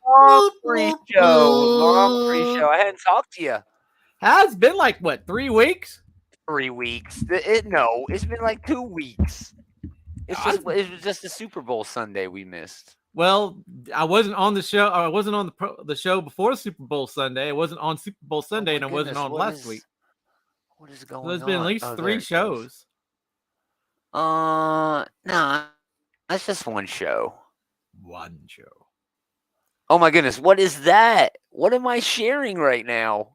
long pre-show. Long pre-show. I hadn't talked to you. Has been like what, 3 weeks? 3 weeks. No, it's been like 2 weeks. It was just the Super Bowl Sunday we missed. Well, I wasn't on the show. I wasn't on the show before Super Bowl Sunday. I wasn't on Super Bowl Sunday, and I wasn't on last week. What is going on? So there's been at least 3 shows. No, that's just one show. One show. Oh my goodness, what is that? What am I sharing right now?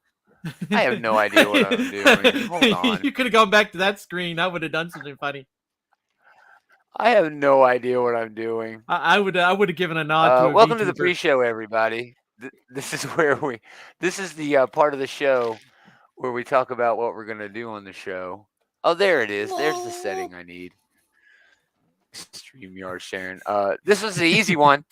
I have no idea what I'm doing. Hold on. You could have gone back to that screen. I would have done something funny. I have no idea what I'm doing. I would have given a nod to a welcome to VTuber. the pre-show, everybody. This is this is the part of the show where we talk about what we're going to do on the show. Oh, there it is. There's the setting I need. StreamYard sharing. This was the easy one.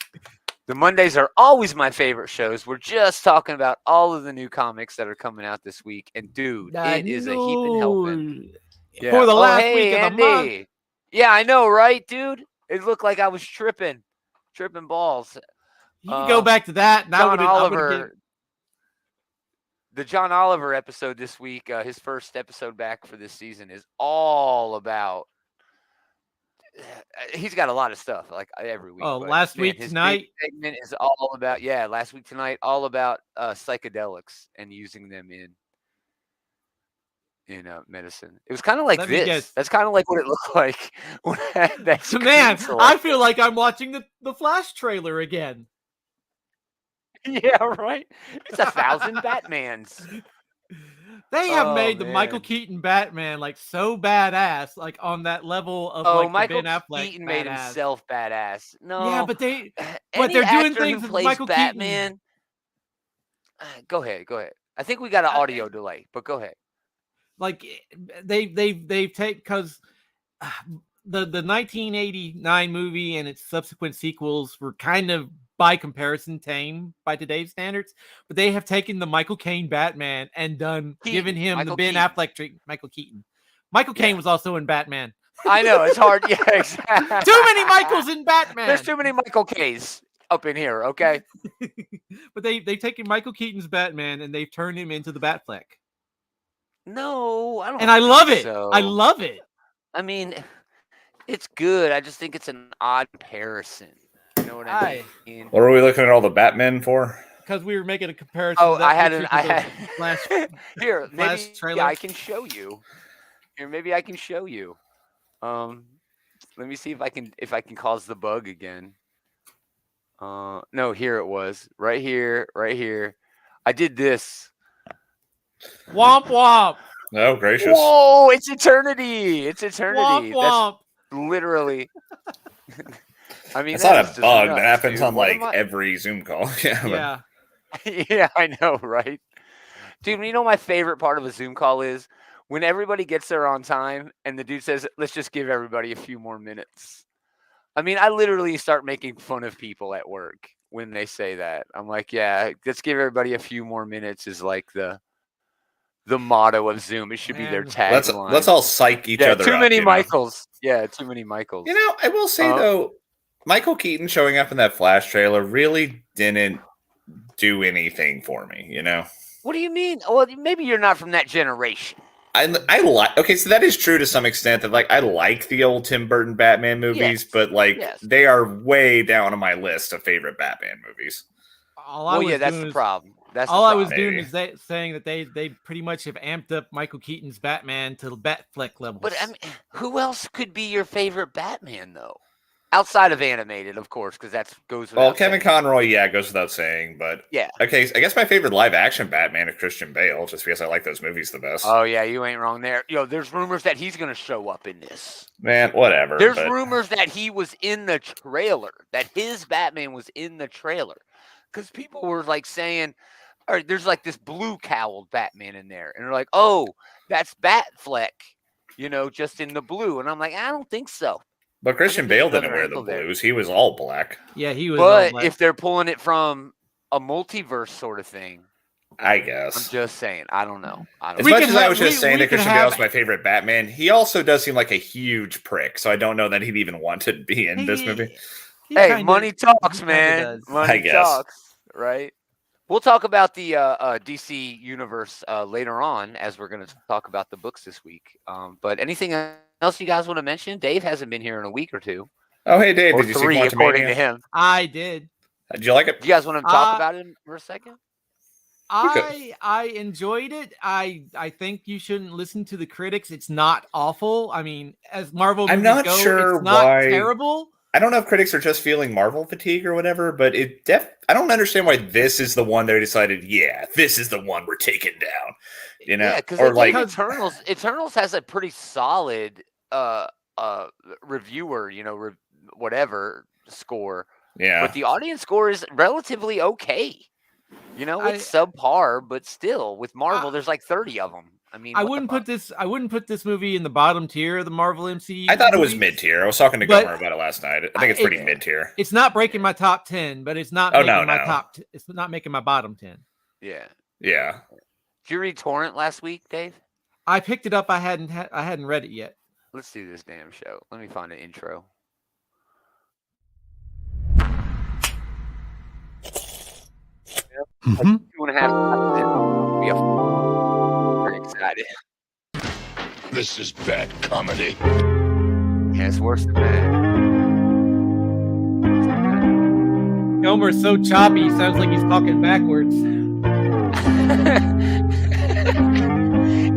The Mondays are always my favorite shows. We're just talking about all of the new comics that are coming out this week. And dude, it is a heaping helping. Yeah. For the last week of the month. Yeah, I know, right, dude? It looked like I was tripping balls. You can go back to that. And John Oliver. The John Oliver episode this week, his first episode back for this season, is all about. He's got a lot of stuff like every week. Oh, last week tonight segment is all about last week tonight all about psychedelics and using them in medicine. It was kind of like this. That's kind of like what it looked like when I had that. So, man, I feel like I'm watching the Flash trailer again. Yeah, right. It's 1,000 Batmans. They have made the Michael Keaton Batman like so badass, like on that level of Michael Ben Affleck. Keaton made himself badass. No, yeah, but they're doing things with Michael Batman. Keaton. Go ahead. I think we got an audio delay, but go ahead. Like they've taken because the 1989 movie and its subsequent sequels were kind of by comparison tame by today's standards, but they have taken the Michael Caine Batman and given him the Ben Affleck treatment. Michael Keaton. Michael Caine was also in Batman. I know, it's hard. Yeah, exactly. Too many Michaels in Batman. There's too many Michael K's up in here, okay? But they've taken Michael Keaton's Batman and they've turned him into the Batfleck. No, I don't. And I love it. So. I love it. I mean, it's good. I just think it's an odd comparison. You know what I mean? What are we looking at all the Batmen for? Because we were making a comparison. Oh, I had Flash. Here, Flash maybe trailer. I can show you. Maybe I can show you. Let me see if I can cause the bug again. No, here it was. Right here. I did this. Womp womp. Oh, gracious. Whoa, it's eternity. Womp womp. That's literally. I mean, it's not a bug nuts, that happens dude. on like every Zoom call. Yeah. Yeah, I know, right? Dude, you know my favorite part of a Zoom call is when everybody gets there on time and the dude says, let's just give everybody a few more minutes. I mean, I literally start making fun of people at work when they say that. I'm like, yeah, let's give everybody a few more minutes is like the motto of Zoom. It should be their tagline. Let's all psych each other up. Too many Michaels. Yeah, too many Michaels. You know, I will say, though, Michael Keaton showing up in that Flash trailer really didn't do anything for me, you know? What do you mean? Well, maybe you're not from that generation. I like. Okay, so that is true to some extent. That like I like the old Tim Burton Batman movies, but like they are way down on my list of favorite Batman movies. That's the problem. I was doing is saying that they pretty much have amped up Michael Keaton's Batman to the Batfleck levels. But I mean, who else could be your favorite Batman though? Outside of animated, of course, because that goes without Kevin Conroy, goes without saying. But okay, I guess my favorite live-action Batman is Christian Bale, just because I like those movies the best. Oh, yeah, you ain't wrong there. There's rumors that he's going to show up in this. Man, whatever. There's rumors that he was in the trailer, that his Batman was in the trailer. Because people were, like, saying, all right, there's, like, this blue-cowled Batman in there. And they're like, oh, that's Batfleck, just in the blue. And I'm like, I don't think so. But Christian Bale didn't wear the blues. He was all black. Yeah, he was all black. If they're pulling it from a multiverse sort of thing, I guess. I'm just saying. I don't know. As much as I was just saying that Christian Bale is my favorite Batman, he also does seem like a huge prick. So I don't know that he'd even want to be in this movie. Hey, money talks, man. Money talks. Right. We'll talk about the DC universe later on as we're going to talk about the books this week. But anything else you guys want to mention? Dave hasn't been here in a week or two. Oh, hey, Dave, or did you see 3, according to him. I did. Did you like it? Do you guys want to talk about it for a second? I enjoyed it. I think you shouldn't listen to the critics. It's not awful. I mean, as Marvel movies not go, sure it's not why... terrible. I don't know if critics are just feeling Marvel fatigue or whatever, but I don't understand why this is the one they decided, this is the one we're taking down. You know? Yeah, because Eternals has a pretty solid reviewer, whatever score. Yeah. But the audience score is relatively okay. It's subpar, but still, with Marvel, there's like 30 of them. I mean, I wouldn't put this movie in the bottom tier of the Marvel MCU. I thought it was mid tier. I was talking to Gomer about it last night. I think it's pretty mid tier. It's not breaking my top 10, but it's not making my top. It's not making my bottom 10. Yeah. Yeah. Did you read Torrent last week, Dave? I picked it up. I hadn't read it yet. Let's do this damn show. Let me find an intro. Mm-hmm. 2.5 minutes. Very excited. This is bad comedy. Yeah, it's worse than that. Gomer's so choppy, sounds like he's talking backwards.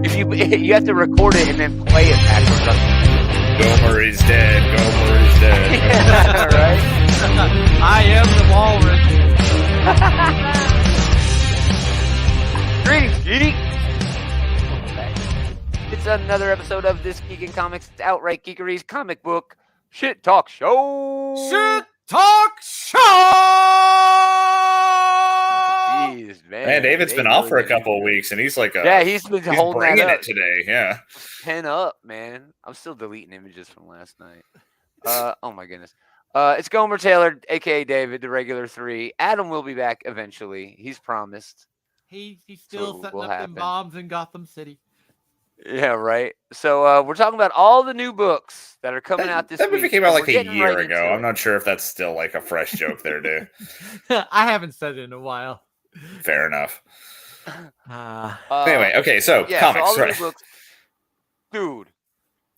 If you have to record it and then play it backwards. Gomer is dead. Gomer is dead. Yeah, right? I am the walrus. Greetings, Geek. It's another episode of This Geek in Comics, Outright Geekery's comic book shit talk show. Shit talk show. Jeez, man. David's been off for a couple of weeks, and he's like, he's been holding bringing that up it today. Yeah, pen up, man. I'm still deleting images from last night. Oh my goodness. It's Gomer Taylor, aka David, the regular 3. Adam will be back eventually. He's promised. He's still setting up them bombs in Gotham City. Yeah, right. So we're talking about all the new books that are coming out this week. That movie came out like a year ago. I'm not sure if that's still like a fresh joke there, dude. I haven't said it in a while. Fair enough. Anyway, okay, so comics, all the right? new books. Dude,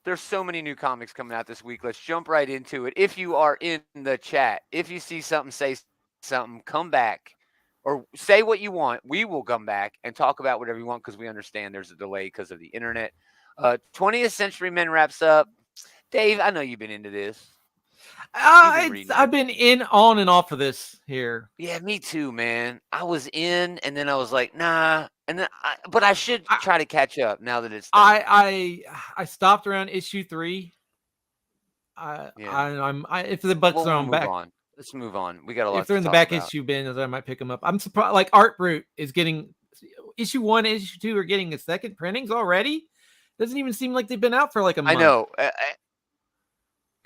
there's so many new comics coming out this week. Let's jump right into it. If you are in the chat, if you see something, say something, come back. Or say what you want. We will come back and talk about whatever you want because we understand there's a delay because of the internet. 20th Century Men wraps up. Dave, I know you've been into this. I've been on and off of this here. Yeah, me too, man. I was in, and then I was like, nah. And then, but I should try to catch up now that it's done. I stopped around issue 3. If the books are on back. Let's move on. We got a lot. If they're in the back issue bin, I might pick them up. I'm surprised. Like Art Brute is getting issue 1, issue 2 are getting a second printings already. Doesn't even seem like they've been out for like a month. I know.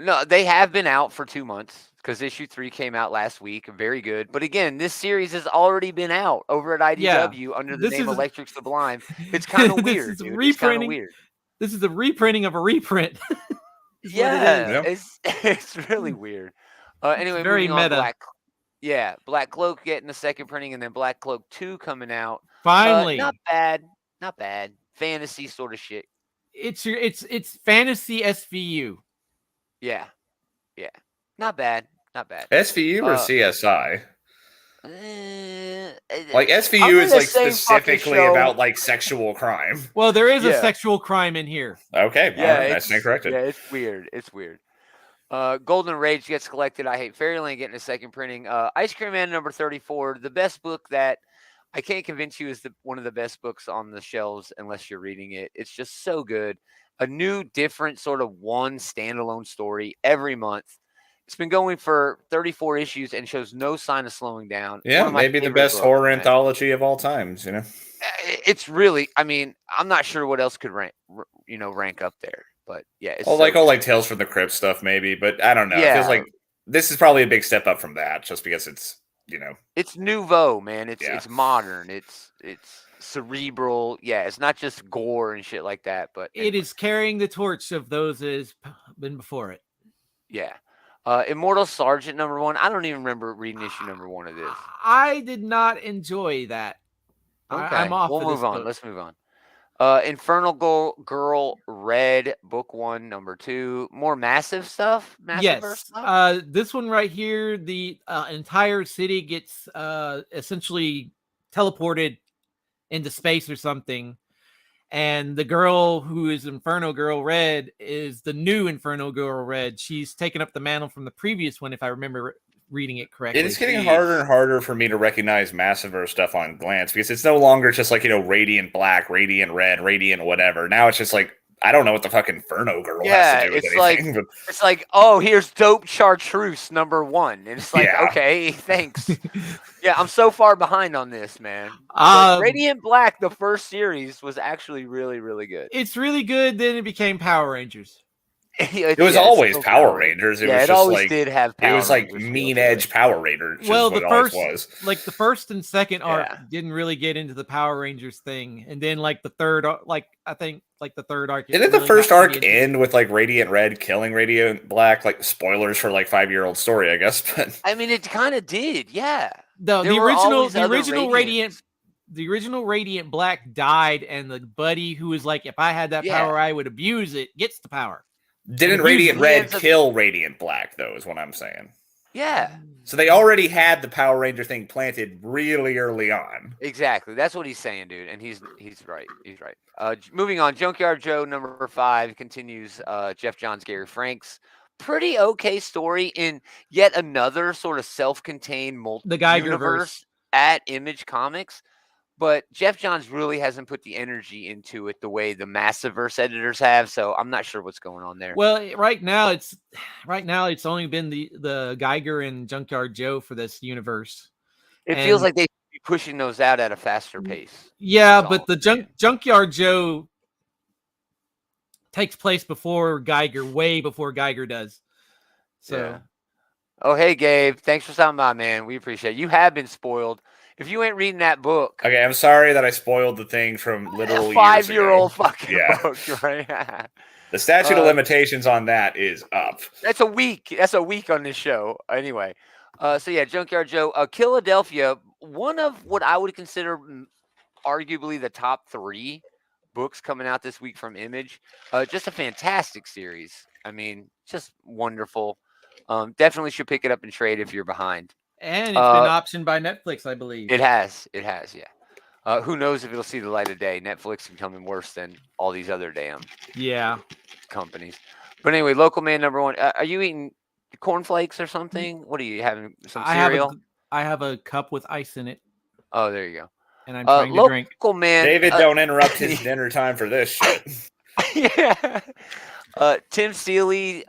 No, they have been out for 2 months because issue 3 came out last week. Very good. But again, this series has already been out over at IDW under the name Electric Sublime. It's kind of weird. It's kind of weird. This is a reprinting of a reprint. It's really weird. Anyway, very meta. Black Cloak getting a second printing, and then Black Cloak 2 coming out. Finally, not bad. Fantasy sort of shit. It's fantasy SVU. Yeah, not bad. SVU or CSI? Like SVU is like specifically about like sexual crime. Well, there is a sexual crime in here. Okay, that's incorrected. Yeah, it's weird. Golden Rage gets collected. I Hate Fairyland getting a second printing. Ice Cream Man number 34, the best book that I can't convince you is one of the best books on the shelves unless you're reading it. It's just so good. A new, different sort of one standalone story every month. It's been going for 34 issues and shows no sign of slowing down. Yeah, maybe the best horror anthology of all times. It's really. I mean, I'm not sure what else could rank up there. But yeah, it's like Tales from the Crypt stuff, maybe. But I don't know. It feels like this is probably a big step up from that, just because it's it's nouveau, man. It's modern. It's cerebral. Yeah, it's not just gore and shit like that. But it is carrying the torch of those that has been before it. Yeah. Immortal Sergeant #1. I don't even remember reading issue #1 of this. I did not enjoy that. Okay, I'm off. we'll of move this on. book. Let's move on. Infernal Girl Red, book 1, #2. More massive stuff. Massive Yes. This one right here, the entire city gets essentially teleported into space or something. And the girl who is Inferno Girl Red is the new Inferno Girl Red. She's taken up the mantle from the previous one, if I remember reading it correctly. It's getting harder and harder for me to recognize Massiver stuff on glance because it's no longer just like, Radiant Black, Radiant Red, Radiant whatever. Now it's just like, I don't know what the fucking Inferno Girl has to do with anything. Like, it's like, oh, here's Dope Chartreuse #1. And it's like, okay, thanks. Yeah, I'm so far behind on this, man. Radiant Black, the first series, was actually really, really good. It's really good. Then it became Power Rangers. It was always Power Rangers. It was just always like did have Power it was like Rangers mean edge Power Rangers. Well, the first and second arc didn't really get into the Power Rangers thing, and then like the third, I think the third arc. Didn't the first arc end with like Radiant Red killing Radiant Black? Like spoilers for like 5-year-old story, I guess. But I mean, it kind of did, yeah. No, the original Radiant Black died, and the buddy who was like, if I had that power, I would abuse it, gets the power. Didn't Radiant Red kill Radiant Black, though, is what I'm saying. Yeah. So they already had the Power Ranger thing planted really early on. Exactly. That's what he's saying, dude. And he's right. He's right. Moving on, Junkyard Joe #5 continues Jeff Johns, Gary Franks. Pretty okay story in yet another sort of self-contained universe at Image Comics. But Jeff Johns really hasn't put the energy into it the way the Massiverse editors have, so I'm not sure what's going on there. Well, right now it's only been the Geiger and Junkyard Joe for this universe. It feels like they should be pushing those out at a faster pace. Yeah, but the Junkyard Joe takes place before Geiger, way before Geiger does. So, yeah. Oh, hey Gabe, thanks for stopping by, man. We appreciate it. You have been spoiled. If you ain't reading that book, okay, I'm sorry that I spoiled the thing from literal 5-year-old fucking book, right? The statute of limitations on that is up. That's a week. That's a week on this show. Anyway, so yeah, Junkyard Joe, Philadelphia, one of what I would consider arguably the top 3 books coming out this week from Image. Just a fantastic series. I mean, just wonderful. Definitely should pick it up and trade if you're behind. And it's been optioned by Netflix, I believe. It has, yeah. Who knows if it'll see the light of day? Netflix becoming worse than all these other damn companies. But anyway, Local Man #1. Are you eating cornflakes or something? What are you having? Some cereal? I have a cup with ice in it. Oh, there you go. And I'm trying to drink. Local Man. David, don't interrupt his dinner time for this shit. Yeah. Tim Seeley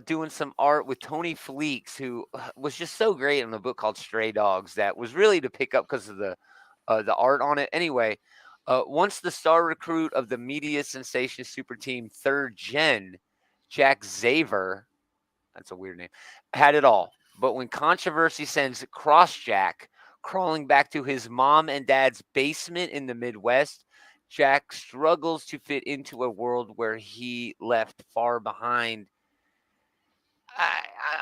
doing some art with Tony Fleeks, who was just so great in a book called Stray Dogs that was really to pick up because of the art on it. Anyway, once the star recruit of the media sensation super team 3rd Gen, Jack Xaver, that's a weird name, had it all. But when controversy sends Crossjack crawling back to his mom and dad's basement in the Midwest, Jack struggles to fit into a world where he left far behind.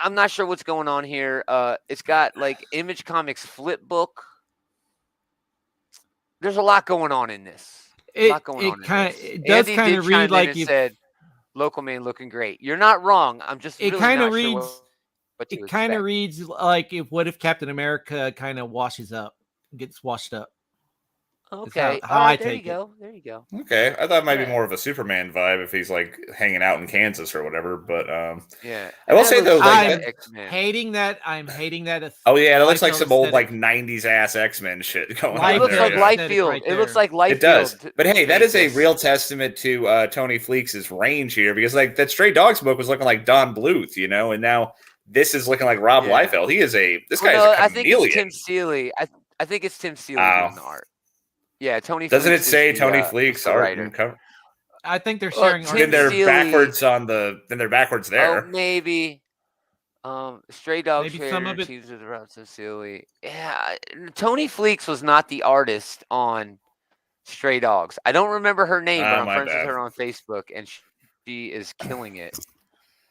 I'm not sure what's going on here. It's got like Image Comics flip book. There's a lot going on in this. It does kind of read like you said. Local Man looking great. You're not wrong. I'm just. It kind of reads. It kind of reads like if Captain America kind of gets washed up. Okay. How I there take you go. There you go. Okay. I thought it might be more of a Superman vibe if he's like hanging out in Kansas or whatever. But yeah. I will say though, I'm hating that. Oh yeah, it looks like some old like 90s ass X-Men shit going on. It looks like Lightfield. It looks like Lightfield. It does. But hey, that is a real testament to Tony Fleeks' range here, because like that Stray Dogs book was looking like Don Bluth, and now this is looking like Rob Liefeld. This guy is a chameleon. I think it's Tim Seeley. I think it's Tim Seeley doing the art. Yeah, Tony. Doesn't it say Tony Fleeks art and cover? I think they're sharing. Then they're backwards on the. Then they're backwards there. Oh, maybe. Stray Dogs. Maybe some of it. Teams with Rob Seeley. Yeah, Tony Fleeks was not the artist on Stray Dogs. I don't remember her name, but I'm friends with her on Facebook, and she is killing it.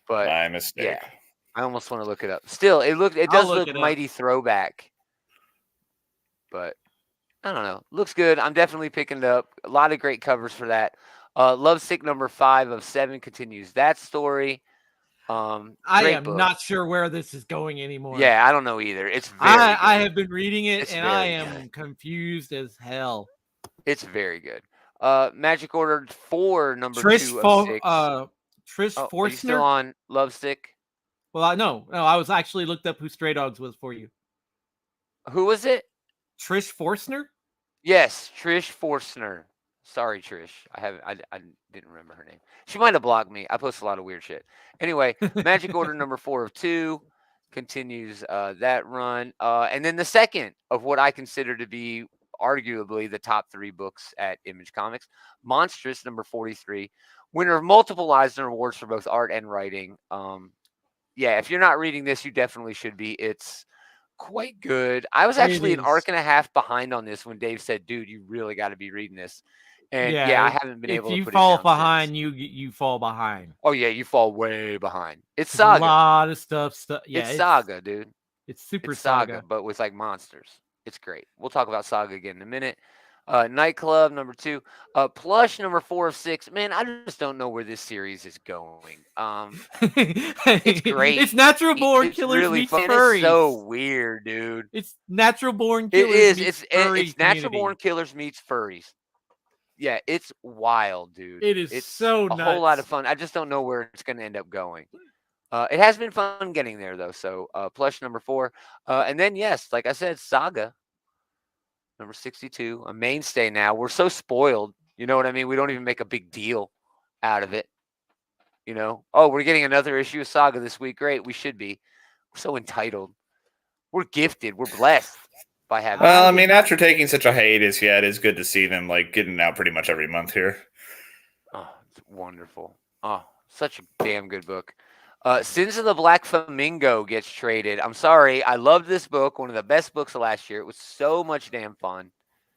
But my mistake. Yeah, I almost want to look it up. Still, it I'll does look look it up. mighty throwback. But I don't know. Looks good. I'm definitely picking it up. A lot of great covers for that. Lovesick number 5 of 7 continues that story. I Great am book. not sure where this is going anymore. Yeah, I don't know either. It's very I good. have been reading it It's and I very am good. confused as hell. It's very good. Magic Order 4 number Trish 2 of 6. Trish Oh, are you still Forstner. on Lovesick? Well, no, I was actually looked up who Stray Dogs was for you. Who was it? Trish Forstner. Yes, Trish Forstner. Sorry, Trish. I didn't remember her name. She might have blocked me. I post a lot of weird shit. Anyway, Magic Order number 4 of 2 continues that run. And then the second of what I consider to be arguably the top 3 books at Image Comics, Monstrous number 43, winner of multiple Eisner Awards for both art and writing. Yeah, if you're not reading this, you definitely should be. It's quite good. I was actually an arc and a half behind on this when Dave said, "Dude, you really got to be reading this." And yeah, I haven't been able to put it down if you fall behind, since. you fall behind. Oh yeah, you fall way behind. It's There's Saga. A lot of stuff. Yeah, it's Saga, dude. It's super It's Saga, but with like monsters. It's great. We'll talk about Saga again in a minute. Nightclub number 2, Plush number 4 of 6. Man, I just don't know where this series is going. It's great. It's natural born It's killers really meets fun. furries. It's so weird, dude. It's natural born It killers. is. Meets It's furry natural born community. killers meets furries. Yeah, it's wild, dude. It is it's so a nuts. whole lot of fun. I just don't know where it's going to end up going. It has been fun getting there though. So Plush number 4, and then yes, like I said, Saga number 62, a mainstay now. We're so spoiled. You know what I mean? We don't even make a big deal out of it. You know, oh, we're getting another issue of Saga this week. Great, we should be. We're so entitled. We're gifted. We're blessed by having. Well, I mean, after taking such a hiatus, yeah, it is good to see them like getting out pretty much every month here. Oh, it's wonderful. Oh, such a damn good book. Sins of the Black Flamingo gets traded. I'm sorry. I loved this book. One of the best books of last year. It was so much damn fun.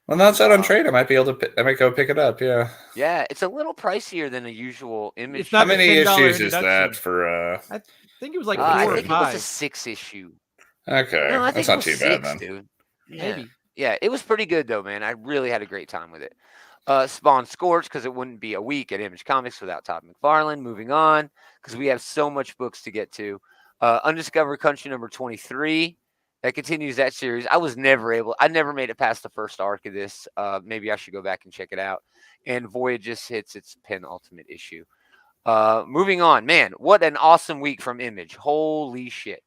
Well, now it's out on trade. I might be able to. I might go pick it up. Yeah. Yeah, it's a little pricier than a usual Image. It's not How many $10 issues is that introduction. for? I think it was like 4 I or think 5. it was a 6 issue. Okay, No, I think that's not it too was bad 6, then. dude. Yeah. Maybe. Yeah, it was pretty good though, man. I really had a great time with it. Spawn Scorch, because it wouldn't be a week at Image Comics without Todd McFarlane. Moving on, because we have so much books to get to. Undiscovered Country number 23. That continues that series. I never made it past the first arc of this. Maybe I should go back and check it out. And Voyage just hits its penultimate issue. Moving on, man, what an awesome week from Image. Holy shit.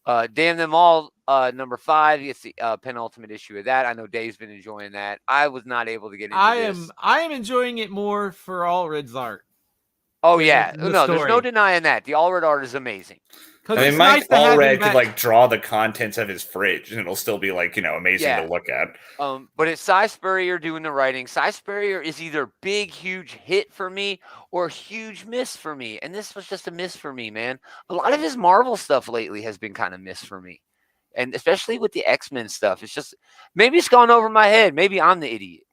Damn Them All, number 5. It's the penultimate issue of that. I know Dave's been enjoying that. I was not able to get into this. I am enjoying it more for Allred's art. Oh yeah, the no, there's no story. denying that. The Allred art is amazing. I mean, it's Mike nice to have him Allred could back. like draw the contents of his fridge, and it'll still be like amazing Yeah. to look at. But it's Cy Spurrier doing the writing. Cy Spurrier is either big, huge hit for me or huge miss for me, and this was just a miss for me, man. A lot of his Marvel stuff lately has been kind of miss for me, and especially with the X-Men stuff. It's just maybe it's gone over my head. Maybe I'm the idiot,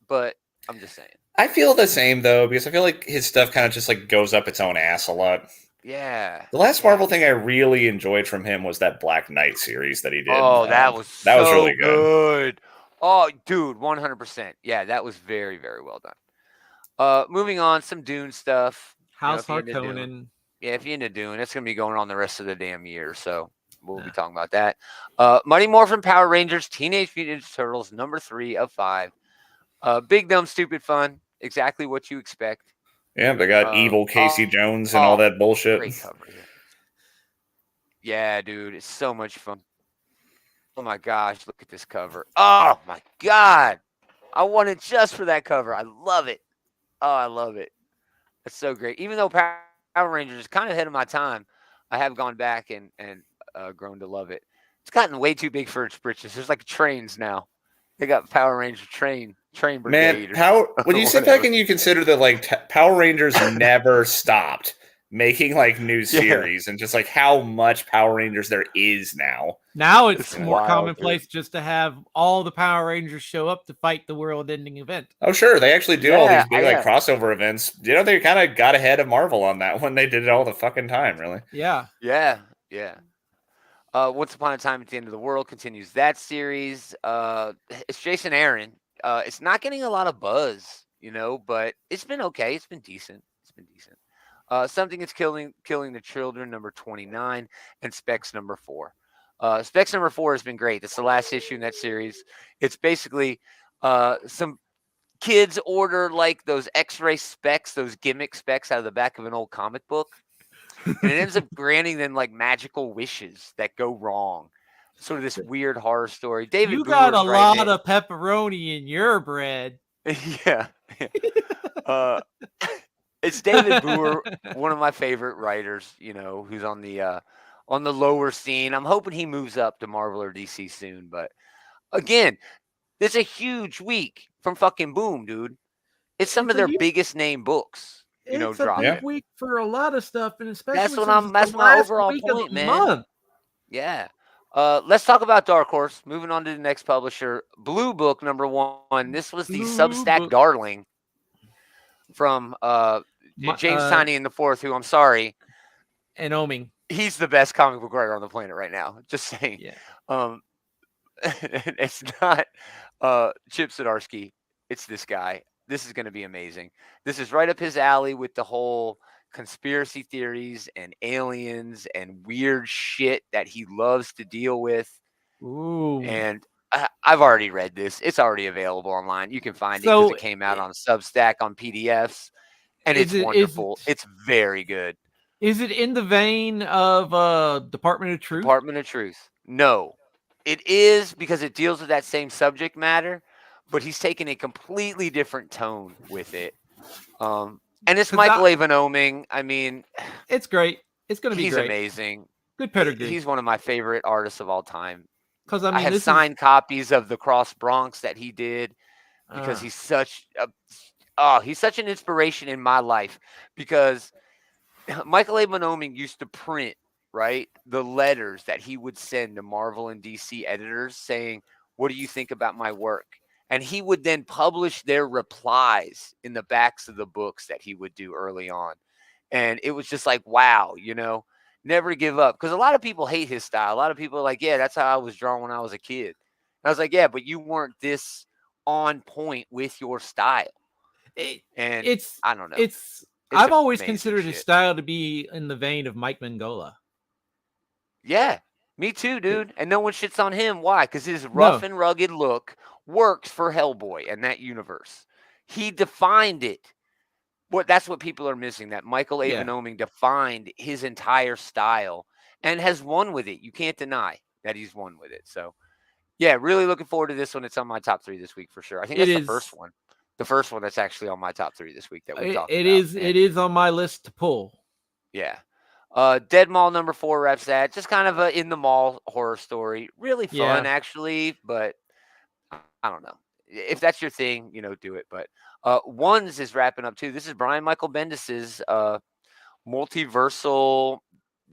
but I'm just saying. I feel the same though, because I feel like his stuff kind of just like goes up its own ass a lot. Yeah. The last Marvel thing I really enjoyed from him was that Black Knight series that he did. Oh, that was really good. Oh, dude, 100%. Yeah, that was very, very well done. Moving on, some Dune stuff. House if you're into Harkonnen. Dune. Yeah, if you're into Dune, it's going to be going on the rest of the damn year. So we'll be talking about that. Mighty Morphin Power Rangers, Teenage Mutant Ninja Turtles, number 3 of 5. Big, dumb, stupid fun. Exactly what you expect. Yeah, they got evil Casey Jones and all that bullshit. Great cover. Yeah, dude, it's so much fun. Oh my gosh, look at this cover. Oh my god. I want it just for that cover. I love it. Oh, I love it. That's so great. Even though Power Rangers is kind of ahead of my time, I have gone back and grown to love it. It's gotten way too big for its britches. There's like trains now. They got Power Ranger train brigade. Man, when you sit back and you consider that like Power Rangers never stopped making like new series and just like how much Power Rangers there is now. Now it's more wild, commonplace just to have all the Power Rangers show up to fight the world-ending event. Oh, sure. They actually do all these big like crossover events. They kind of got ahead of Marvel on that when they did it all the fucking time, really. Yeah. Yeah. Yeah. Once Upon a Time at the End of the World continues that series. It's Jason Aaron. It's not getting a lot of buzz, but it's been okay. It's been decent. It's been decent. Something Is Killing the Children, number 29, and Specs number 4. Specs number 4 has been great. That's the last issue in that series. It's basically some kids order like those X-ray specs, those gimmick specs out of the back of an old comic book, and it ends up granting them like magical wishes that go wrong. Sort of this weird horror story. David You got a Booher's writing lot of pepperoni in your bread. Yeah. It's David Booher, one of my favorite writers, who's on the lower scene. I'm hoping he moves up to Marvel or DC soon, but again, it's a huge week from fucking Boom, dude. It's some of their biggest name books, It's a dropping. big week for a lot of stuff, and especially That's my overall point, man. Month. Yeah. Let's talk about Dark Horse. Moving on to the next publisher, Blue Book number 1. This was the Substack darling from James Tynion in the fourth, who I'm sorry, and Oming. He's the best comic book writer on the planet right now. Just saying. Yeah. It's not Chip Zdarsky. It's this guy. This is going to be amazing. This is right up his alley with the whole conspiracy theories and aliens and weird shit that he loves to deal with. Ooh. And I've already read this. It's already available online. You can find it because it came out on Substack on PDFs. And it's wonderful. It's very good. Is it in the vein of Department of Truth? Department of Truth. No. It is, because it deals with that same subject matter, but he's taken a completely different tone with it. And it's Michael Avon Oming. I mean, it's great. It's going to be great. He's amazing. Good pedigree. He's one of my favorite artists of all time. Because I have signed copies of the Cross Bronx that he did because he's such an inspiration in my life. Because Michael Avon Oming used to print, right, the letters that he would send to Marvel and DC editors saying, "What do you think about my work?" And he would then publish their replies in the backs of the books that he would do early on. And it was just like, wow, never give up. Because a lot of people hate his style. A lot of people are like, yeah, that's how I was drawn when I was a kid. And I was like, yeah, but you weren't this on point with your style. I don't know. I've always considered his style to be in the vein of Mike Mignola. Yeah, me too, dude. And no one shits on him. Why? Because his rough and rugged look works for Hellboy and that universe. He defined it. That's what people are missing. That Michael Avon Oming defined his entire style and has won with it. You can't deny that he's won with it. So, yeah, really looking forward to this one. It's on my top 3 this week for sure. I think that's the first one. The first one that's actually on my top 3 this week that we talked about. It is on my list to pull. Yeah. Dead Mall number 4 wraps that. Just kind of a in the mall horror story. Really fun, actually, but I don't know. If that's your thing, do it. But Ones is wrapping up too. This is Brian Michael Bendis's multiversal,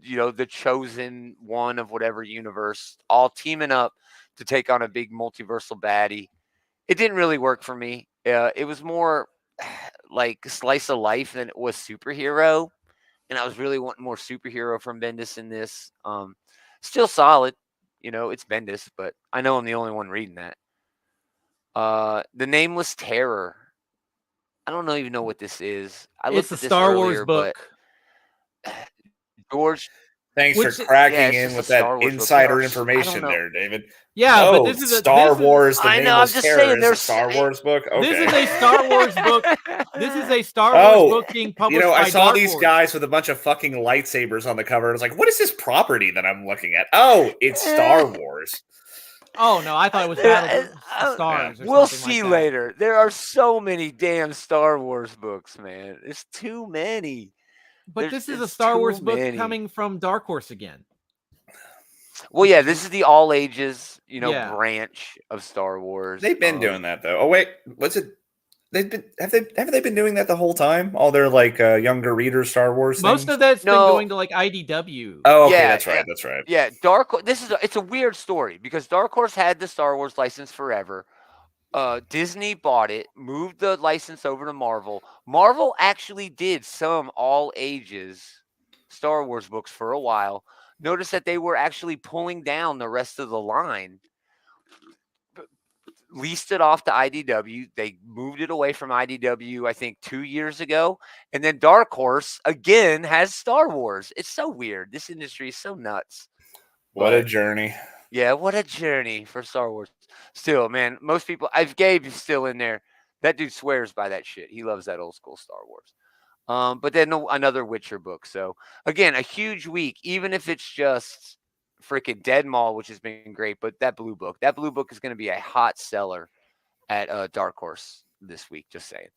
the chosen one of whatever universe, all teaming up to take on a big multiversal baddie. It didn't really work for me. It was more like slice of life than it was superhero. And I was really wanting more superhero from Bendis in this. Still solid. It's Bendis, but I know I'm the only one reading that. The Nameless Terror. I don't even know what this is. It's a Star Wars book. George, thanks for cracking in with that insider information there, David. Yeah, but this is Star Wars. The I know. I'm just saying, there's a Star Wars book. Okay. This is a Star Wars book. This is a Star Wars book being published. I saw Dark these Horse. guys with a bunch of fucking lightsabers on the cover. I was like, what is this property that I'm looking at? Oh, it's Star Wars. Oh no, I thought it was Battle of Stars. We'll see later. There are so many damn Star Wars books, man. It's too many. But this is a Star Wars book coming from Dark Horse again. Well, yeah, this is the all ages, branch of Star Wars. They've been doing that though. Oh wait, what's it? Have they been doing that the whole time? All their younger readers Star Wars things? Most of that's been going to IDW. Oh, okay, that's right. Yeah, it's a weird story because Dark Horse had the Star Wars license forever. Disney bought it, moved the license over to Marvel. Marvel actually did some all ages Star Wars books for a while. Notice that they were actually pulling down the rest of the line, leased it off to IDW. They moved it away from IDW, I think, 2 years ago. And then Dark Horse, again, has Star Wars. It's so weird. This industry is so nuts. What a But, journey. yeah, what a journey for Star Wars. Still, man, most people, Gabe is still in there. That dude swears by that shit. He loves that old school Star Wars. But then another Witcher book. So, again, a huge week, even if it's just freaking Dead Mall, which has been great. But that blue book is going to be a hot seller at Dark Horse this week. Just saying.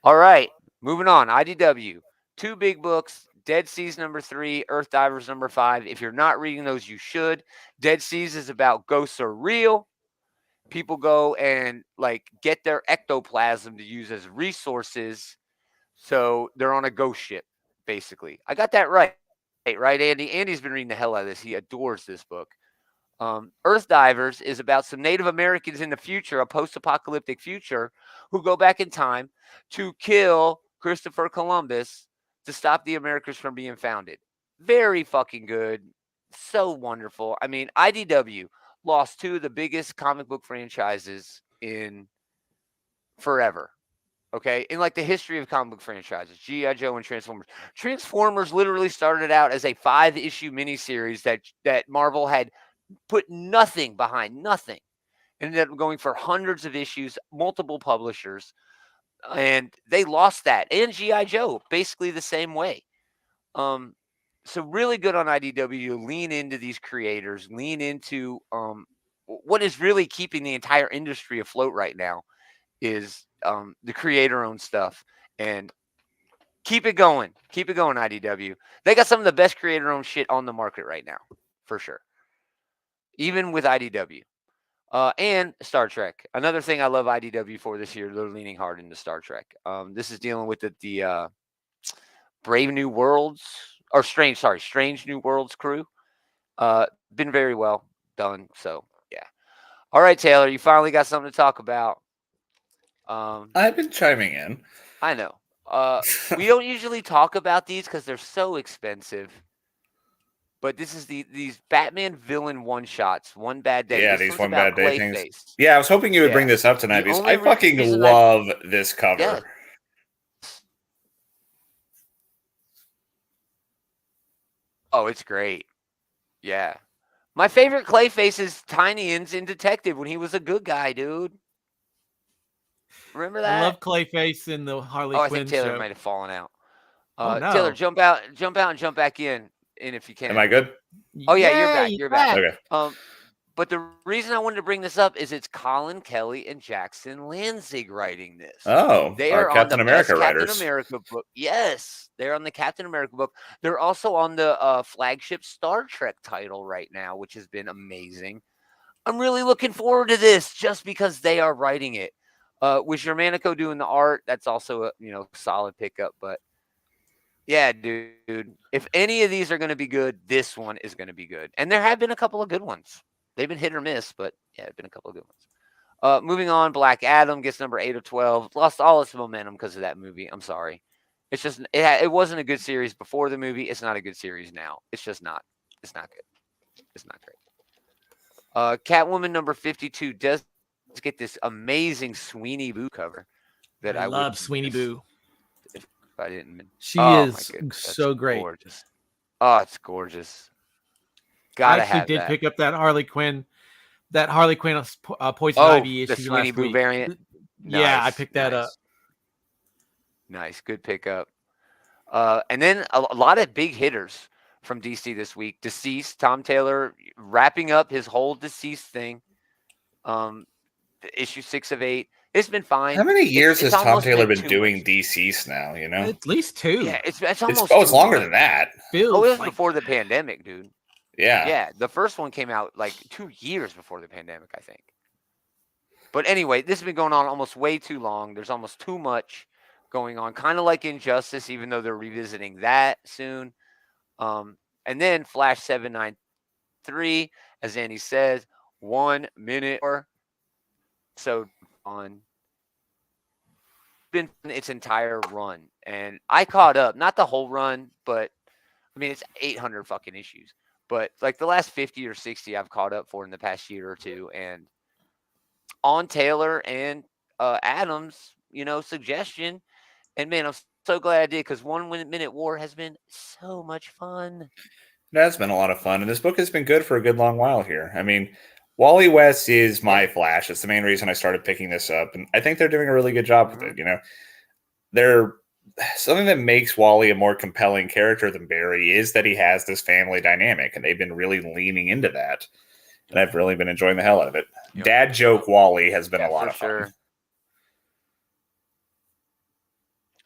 All right, moving on. IDW, 2 big books. Dead Seas #3, Earth Divers #5. If you're not reading those, you should. Dead Seas is about ghosts are real. People go and like get their ectoplasm to use as resources. So they're on a ghost ship, basically. I got that right, Andy? Andy's been reading the hell out of this. He adores this book. Earth Divers is about some Native Americans in the future, a post-apocalyptic future, who go back in time to kill Christopher Columbus to stop the Americas from being founded. Very fucking good. So wonderful. I mean, IDW lost 2 of the biggest comic book franchises in forever. Okay, in like the history of comic book franchises, G.I. Joe and Transformers. Transformers literally started out as a 5-issue miniseries that Marvel had put nothing behind, nothing. Ended up going for hundreds of issues, multiple publishers, and they lost that. And G.I. Joe, basically the same way. So really good on IDW. Lean into these creators. Lean into what is really keeping the entire industry afloat right now is the creator-owned stuff. And keep it going. Keep it going, IDW. They got some of the best creator-owned shit on the market right now, for sure. Even with IDW. And Star Trek. Another thing I love IDW for this year, they're leaning hard into Star Trek. This is dealing with the Brave New Worlds, or Strange New Worlds crew. Been very well done. So, yeah. All right, Taylor, you finally got something to talk about. I've been chiming in. I know. We don't usually talk about these because they're so expensive. But this is these Batman villain one-shots, One Bad Day. Yeah, This these one's One about Bad Day things. Clayface. Yeah, I was hoping you would bring Yeah. this up tonight The because only I fucking reason love this cover. Yeah. Oh, it's great. Yeah. My favorite Clayface is Tiny Ins in Detective when he was a good guy, dude. Remember I that? love Clayface in the Harley I Quinn think Taylor show. might have fallen out. Oh, no. Taylor, jump out and jump back in if you can. Am I good? Oh yeah, you're back. Yay, You're back. Okay. But the reason I wanted to bring this up is it's Colin Kelly and Jackson Lanzig writing this. Oh, They our are Captain on the America best writers. Captain America book. Yes, they're on the Captain America book. They're also on the flagship Star Trek title right now, which has been amazing. I'm really looking forward to this just because they are writing it. With Germanico doing the art, that's also a solid pickup. But yeah, dude, if any of these are going to be good, this one is going to be good. And there have been a couple of good ones. They've been hit or miss, but yeah, there've been a couple of good ones. Moving on, Black Adam gets number 8 of 12. Lost all its momentum because of that movie. I'm sorry. It's just it wasn't a good series before the movie. It's not a good series now. It's just not. It's not good. It's not great. Catwoman number 52 does get this amazing Sweeney Boo cover that I love would Sweeney Boo. If I didn't. She Oh, is my goodness, so that's great. gorgeous. Oh, it's gorgeous. I Gotta actually have did that. pick up that Harley Quinn Poison Oh, Ivy issue the Sweeney last Boo week. variant. Yeah, I Nice, picked that up. Nice, good pickup. And then a lot of big hitters from DC this week. Deceased, Tom Taylor wrapping up his whole Deceased thing. Issue 6 of 8. It's been fine. How many years has Tom almost Taylor been been too doing much. DCs now? You know, At least 2. Yeah, it's almost. it's too longer much. than that. Feels Oh, it was like before the pandemic, dude. Yeah. Yeah, the first one came out like 2 years before the pandemic, I think. But anyway, this has been going on almost way too long. There's almost too much going on, kind of like Injustice, even though they're revisiting that soon. And then Flash 793, as Andy says, 1 minute or so on. Been its entire run, and I caught up. Not the whole run, but I mean it's 800 fucking issues. But like the last 50 or 60 I've caught up for in the past year or two. And on Taylor and Adams, suggestion. And man, I'm so glad I did because 1 Minute War has been so much fun. That's been a lot of fun, and this book has been good for a good long while here. I mean, Wally West is my Flash. It's the main reason I started picking this up, and I think they're doing a really good job with it. They're something that makes Wally a more compelling character than Barry is that he has this family dynamic, and they've been really leaning into that. And I've really been enjoying the hell out of it. Yep. Dad joke Wally has been a lot of sure. fun.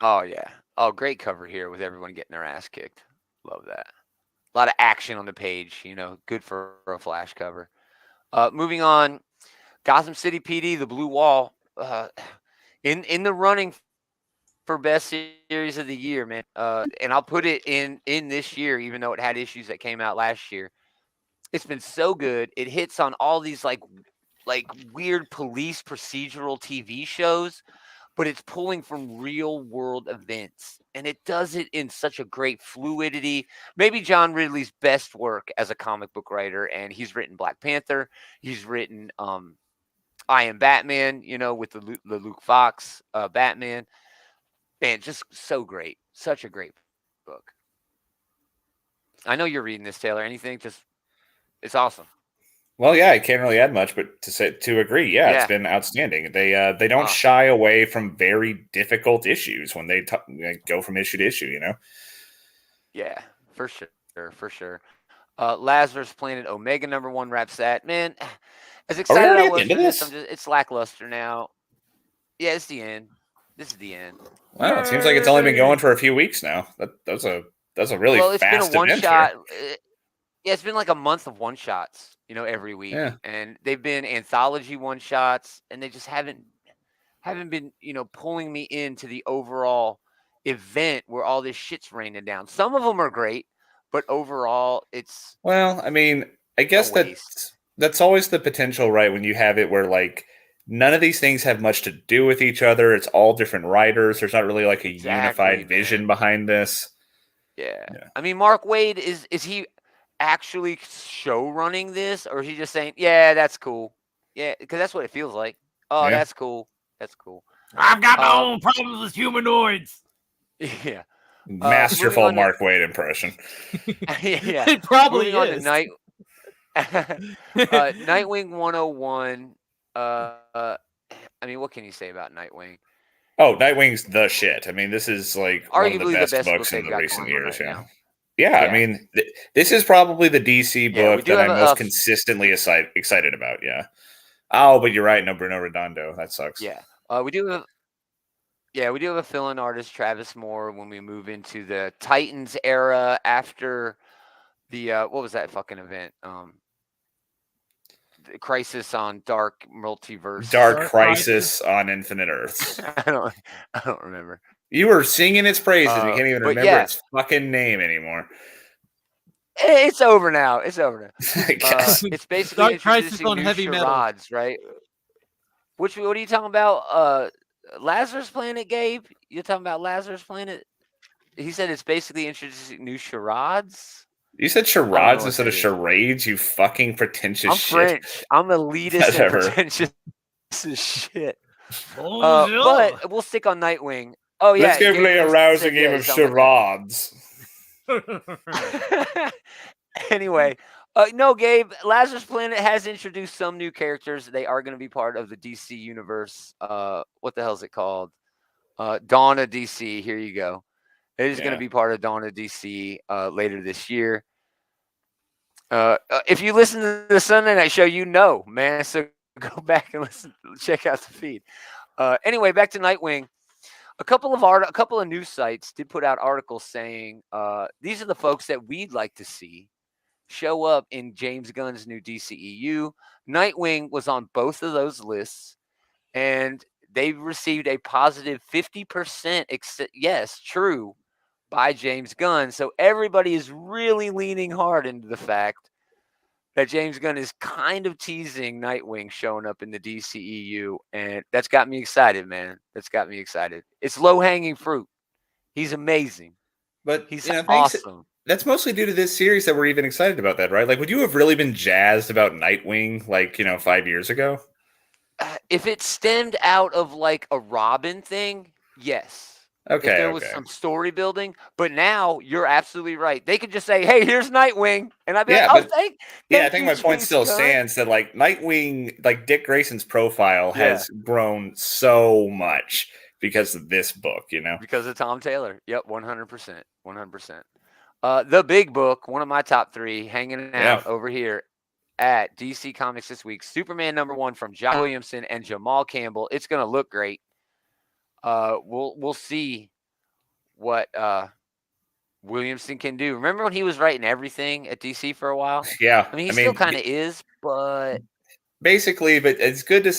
Oh yeah. Oh, great cover here with everyone getting their ass kicked. Love that. A lot of action on the page, good for a Flash cover. Moving on, Gotham City PD, The Blue Wall, in the running for best series of the year, man. And I'll put it in this year, even though it had issues that came out last year. It's been so good. It hits on all these like weird police procedural TV shows, but it's pulling from real world events. And it does it in such a great fluidity. Maybe John Ridley's best work as a comic book writer. And he's written Black Panther. He's written I Am Batman, with the Luke Fox Batman. Man, just so great. Such a great book. I know you're reading this, Taylor. Anything? It's awesome. Well, yeah, I can't really add much, but to agree, yeah, it's been outstanding. They don't shy away from very difficult issues when they go from issue to issue, Yeah, for sure. Lazarus Planet Omega #1 wraps that. Man, as excited as I was for this, it's lackluster now. Yeah, it's the end. This is the end. Well, it seems like it's only been going for a few weeks now. That's a really it's fast been a event one-shot. here. Yeah, it's been like a month of one-shots, every week. Yeah. And they've been anthology one-shots, and they just haven't been, pulling me into the overall event where all this shit's raining down. Some of them are great, but overall it's Well, I mean, I guess that's always the potential, right? When you have it where like none of these things have much to do with each other. It's all different writers. There's not really like a unified vision behind this. Yeah. I mean, Mark Waid, is he actually show running this, or is he just saying, yeah, that's cool? Yeah, because that's what it feels like. Oh, that's cool. That's cool. I've got my own problems with humanoids. Yeah. Masterful Mark Waid impression. Yeah. It probably moving is. On to Nightwing 101. I mean, what can you say about Nightwing? Oh, Nightwing's the shit. I mean, this is like arguably one of the best books in the recent years. Yeah. I mean, this is probably the DC book that I'm most consistently excited about. Yeah. Oh, but you're right. No Bruno Redondo. That sucks. Yeah. We do have a fill-in artist, Travis Moore, when we move into the Titans era after the what was that fucking event? The Crisis on Dark Multiverse. Dark Crisis on Infinite Earths. I don't remember. You were singing its praises. You can't even remember its fucking name anymore. It's over now. It's basically Dark Crisis introducing on new heavy charades, right? What are you talking about? Lazarus Planet, Gabe? You're talking about Lazarus Planet? He said it's basically introducing new charades. You said charades instead of charades, you fucking pretentious shit. I'm French. I'm elitist and pretentious shit. But we'll stick on Nightwing. Oh, yeah. Let's go play a rousing game of charades. Anyway, no, Gabe, Lazarus Planet has introduced some new characters. They are going to be part of the DC universe. What the hell is it called? Dawn of DC. Here you go. It is going to be part of Dawn of DC later this year. If you listen to the Sunday Night Show, man. So go back and listen. Check out the feed. Anyway, back to Nightwing. A couple of news sites did put out articles saying these are the folks that we'd like to see show up in James Gunn's new DCEU. Nightwing was on both of those lists, and they received a positive 50% yes, true, by James Gunn. So everybody is really leaning hard into the fact that James Gunn is kind of teasing Nightwing showing up in the DCEU, and that's got me excited, man. That's got me excited. It's low-hanging fruit. He's amazing. But he's awesome. that's mostly due to this series that we're even excited about that, right? Like, would you have really been jazzed about Nightwing, like, 5 years ago? If it stemmed out of like a Robin thing, yes. If Okay, there was some story building, but now you're absolutely right. They could just say, "Hey, here's Nightwing," and I'd be Yeah, like, "Oh, but yeah, I thank think you, my point James still Gunn." stands that like Nightwing, like Dick Grayson's profile Yeah. has grown so much because of this book, Because of Tom Taylor. Yep, 100%. 100%. The Big Book, one of my top 3, hanging Yeah. out over here at DC Comics this week. Superman #1 from John Williamson and Jamal Campbell. It's going to look great. We'll see what Williamson can do. Remember when he was writing everything at DC for a while? Yeah. I mean, he still kind of is, but basically, but it's good to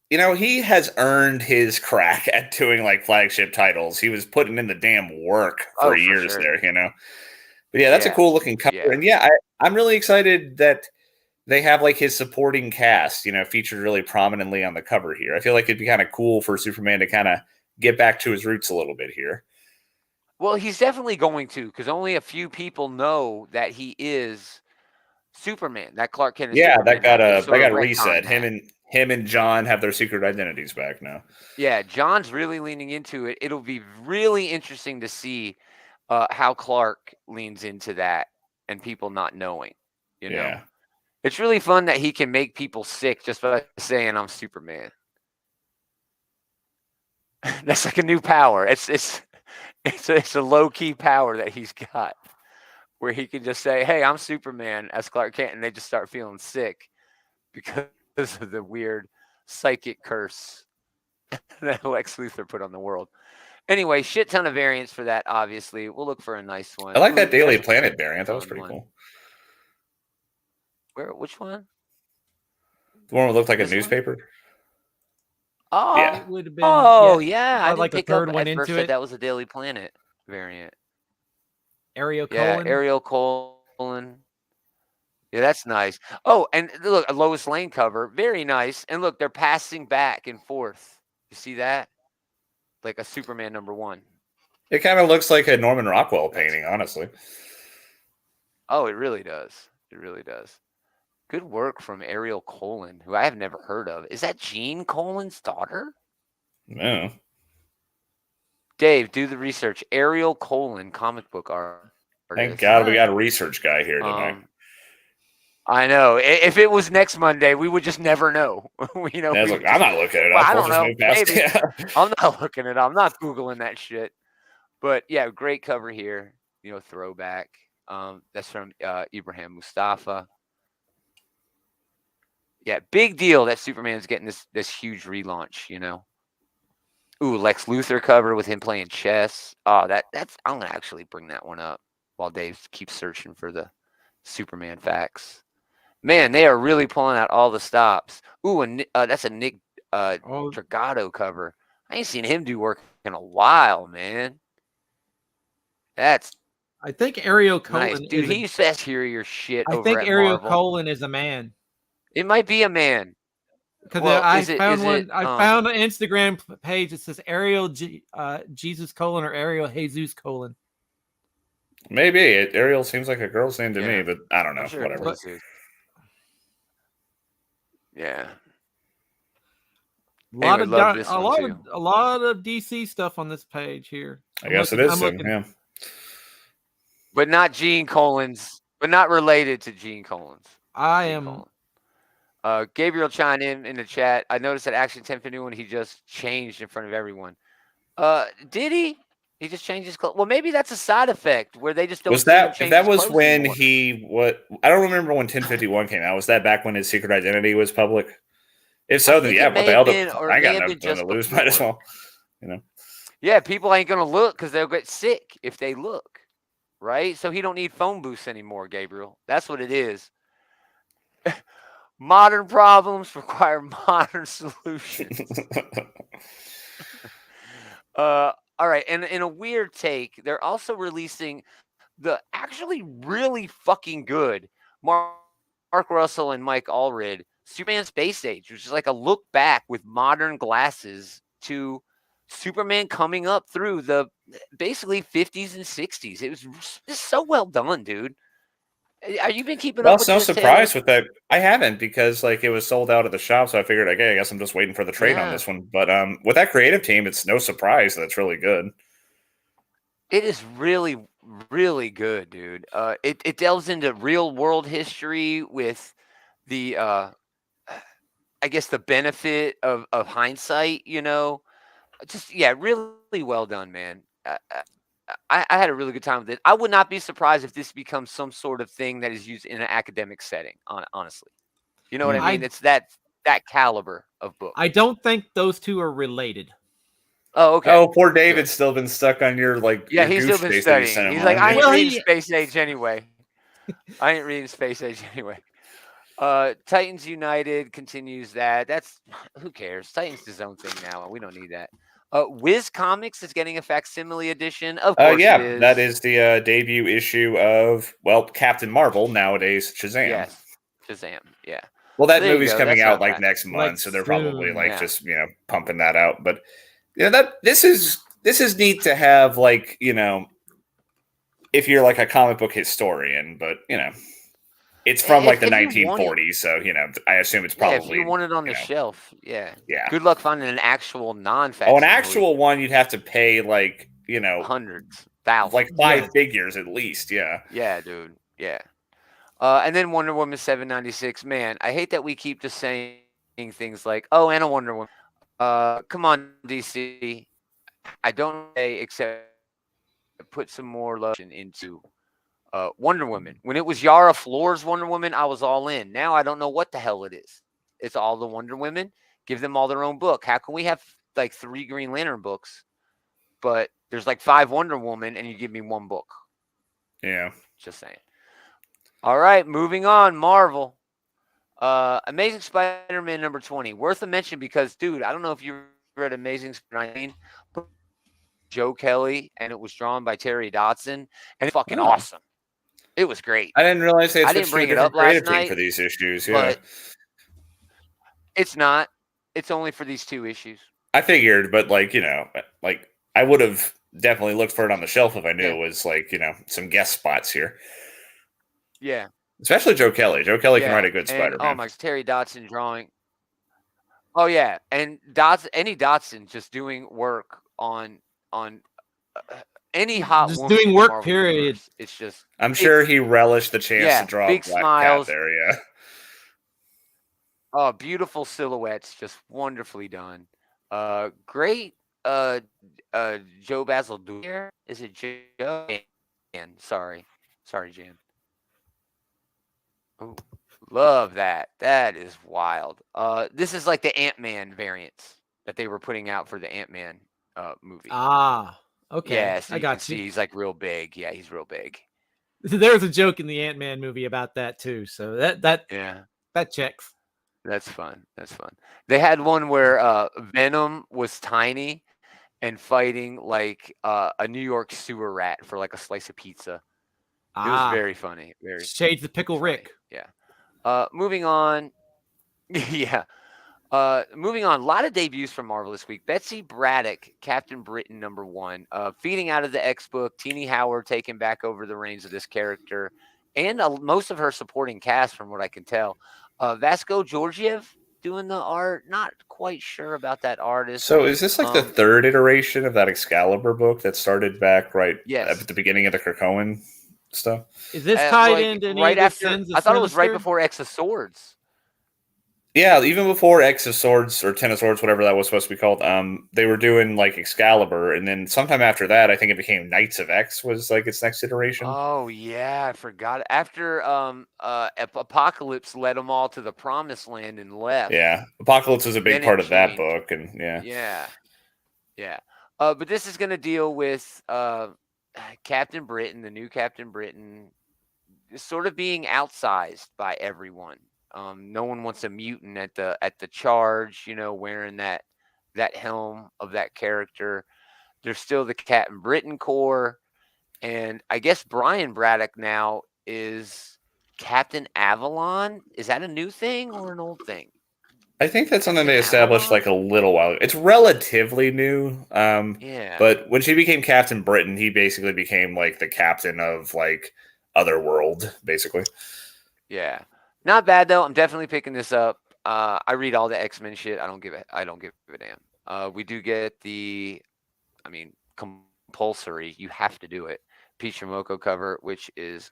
he has earned his crack at doing like flagship titles. He was putting in the damn work for years sure. there. But yeah, that's a cool looking cover. Yeah. And yeah, I'm really excited that they have like his supporting cast, featured really prominently on the cover here. I feel like it'd be kind of cool for Superman to kind of get back to his roots a little bit here. Well, he's definitely going to, because only a few people know that he is Superman. That Clark Kent is Superman. That got a reset. Him and John have their secret identities back now. Yeah, John's really leaning into it. It'll be really interesting to see how Clark leans into that and people not knowing. Yeah. It's really fun that he can make people sick just by saying I'm Superman. That's like a new power. It's a low key power that he's got, where he can just say, "Hey, I'm Superman" as Clark Kent, and they just start feeling sick because of the weird psychic curse that Lex Luthor put on the world. Anyway, shit ton of variants for that. Obviously, we'll look for a nice one. I like that Daily Planet variant. That was pretty cool. Which one? The one that looked like a newspaper. Oh, yeah. It would have been. Yeah. I didn't like pick the third up one at first into it. that was a Daily Planet variant. Ariel Yeah, Cohen. Ariel Cohen. Yeah, that's nice. Oh, and look, a Lois Lane cover, very nice. And look, they're passing back and forth. You see that? Like a Superman #1. It kind of looks like a Norman Rockwell painting, honestly. Oh, it really does. It really does. Good work from Ariel Cohen, who I have never heard of. Is that Gene Colan's daughter? No. Dave, do the research. Ariel Cohen, comic book artist. Thank God we got a research guy here tonight. I know. If it was next Monday, we would just never know. I'm not looking it up. I don't know. Maybe. Yeah. I'm not looking it up. I'm not Googling that shit. But yeah, great cover here. Throwback. That's from Ibrahim Mustafa. Yeah, big deal that Superman's getting this huge relaunch. Ooh, Lex Luthor cover with him playing chess. Oh, that's I'm gonna actually bring that one up while Dave keeps searching for the Superman facts. Man, they are really pulling out all the stops. Ooh, and that's a Nick Dragato cover. I ain't seen him do work in a while, man. I think Ariel Cohen. Nice. Dude, he says your shit. I think Ariel Cohen is a man. It might be a man. Because I found an Instagram page that says Ariel Jesus Colon or Ariel Jesus Colon. Maybe Ariel seems like a girl's name to me, but I don't know. Sure, whatever. Yeah. A lot of DC stuff on this page here. I guess it is. Yeah. But not Gene Colan's. But not related to Gene Colan's. I am. Gabriel chimed in the chat. I noticed at Action 1051 he just changed in front of everyone. Did he? He just changed his clothes. Well, maybe that's a side effect where they just don't. Was that was when anymore. I don't remember when 1051 came out. Was that back when his secret identity was public? If so, then yeah. What the hell? I got nothing to lose. Might as well. Yeah, people ain't gonna look because they'll get sick if they look, right? So he don't need phone booths anymore, Gabriel. That's what it is. Modern problems require modern solutions. All right, and in a weird take, they're also releasing the actually really fucking good Mark Russell and Mike Allred Superman Space Age, which is like a look back with modern glasses to Superman coming up through the basically 50s and 60s. It was just so well done, dude. Are you been keeping Well, up it's with no this, Taylor? surprise with that. I haven't because like it was sold out at the shop, so I figured, okay, I guess I'm just waiting for the trade on Yeah. this one. But with that creative team, it's no surprise that it's really good. It is really, really good, dude. It delves into real world history with the I guess the benefit of hindsight, just really well done, man. I had a really good time with it. I would not be surprised if this becomes some sort of thing that is used in an academic setting. Honestly, you know what I mean? It's that caliber of book. I don't think those two are related. Oh, okay. Oh, poor Good. David's still been stuck on your Yeah, your he's still goose been chase that you studying. sent him He's like, on. I ain't Well, reading he- Space Age anyway. I ain't reading Space Age anyway. Titans United continues that. That's who cares? Titans his own thing now. We don't need that. Wiz Comics is getting a facsimile edition. Of course it Yeah, is. that is the debut issue of Captain Marvel, nowadays Shazam. Yes, Shazam. Yeah. Well, that There you movie's go. coming That's out not like bad. next month, so they're probably soon. like Yeah. just pumping that out. But that this is neat to have, like, if you're like a comic book historian, but it's from like the If you want it, 1940s, so I assume it's yeah, probably if you want it on the shelf, yeah. yeah. Good luck finding an actual non-facsimile. Oh, an actual one you'd have to pay like hundreds, thousands, like five figures at least. Yeah. Yeah, dude. Yeah. And then Wonder Woman 796. Man, I hate that we keep just saying things like, "Oh, and a Wonder Woman." Come on, DC. I don't say except put some more love into Wonder Woman. When it was Yara Floor's Wonder Woman, I was all in. Now I don't know what the hell it is. It's all the Wonder Women. Give them all their own book. How can we have like 3 Green Lantern books, but there's like 5 Wonder Woman, and you give me one book? Yeah. Just saying. All right, moving on. Marvel. Amazing Spider-Man number 20. Worth a mention because, dude, I don't know if you read Amazing Spider-Man, but Joe Kelly, and it was drawn by Terry Dodson, and it's fucking awesome. It was great. I didn't realize they had I didn't switched to a bring it up different creative last team night, for these issues. Yeah. but it's not. It's only for these 2 issues. I figured, but like I would have definitely looked for it on the shelf if I knew it was like some guest spots here. Yeah. Especially Joe Kelly. Joe Kelly can write a good Spider-Man. Oh my, Terry Dodson drawing. Oh yeah, and Dodson just doing work on any hot Just woman doing in work, Marvel period. universe. It's just I'm sure he relished the chance to draw big Black smiles. Cat there. Yeah. Oh, beautiful silhouettes, just wonderfully done. Great. Joe Basil Duer. Is it Joe? Jan. Sorry, Jan. Oh, love that. That is wild. This is like the Ant-Man variants that they were putting out for the Ant-Man movie. Ah, okay. Yeah, so I you got can see he's like real big. Yeah, he's real big. There's a joke in the Ant-Man movie about that too, so that checks. That's fun. That's fun. They had one where Venom was tiny and fighting like a New York sewer rat for like a slice of pizza. It was very funny. Very Shades the Pickle funny. Rick. Yeah. Moving on. Yeah. Moving on. A lot of debuts from Marvel this week. Betsy Braddock, Captain Britain #1, feeding out of the X book. Teenie Howard taking back over the reins of this character, and most of her supporting cast, from what I can tell. Vasco Georgiev doing the art. Not quite sure about that artist. So is this like the 3rd iteration of that Excalibur book that started back at the beginning of the Krakoan stuff? Is this tied into any right of the after? Sins of I thought it was right Sinister? before X of Swords. Yeah, even before X of Swords or Ten of Swords, whatever that was supposed to be called, they were doing like Excalibur, and then sometime after that, I think it became Knights of X was like its next iteration. Oh yeah, I forgot. After Apocalypse led them all to the Promised Land and left. Yeah, Apocalypse was a big Then it part of that changed. book, and yeah. But this is going to deal with Captain Britain, the new Captain Britain, sort of being outsized by everyone. No one wants a mutant at the charge, wearing that helm of that character. There's still the Captain Britain Corps, and I guess Brian Braddock now is Captain Avalon. Is that a new thing or an old thing? I think that's something Has it they had that established long? like a little while ago. It's relatively new. Yeah. But when she became Captain Britain, he basically became like the captain of like Otherworld, basically. Yeah. Not bad though. I'm definitely picking this up. I read all the X-Men shit. I don't give a damn. We do get the, I mean, compulsory. You have to do it. Peach Momoko cover, which is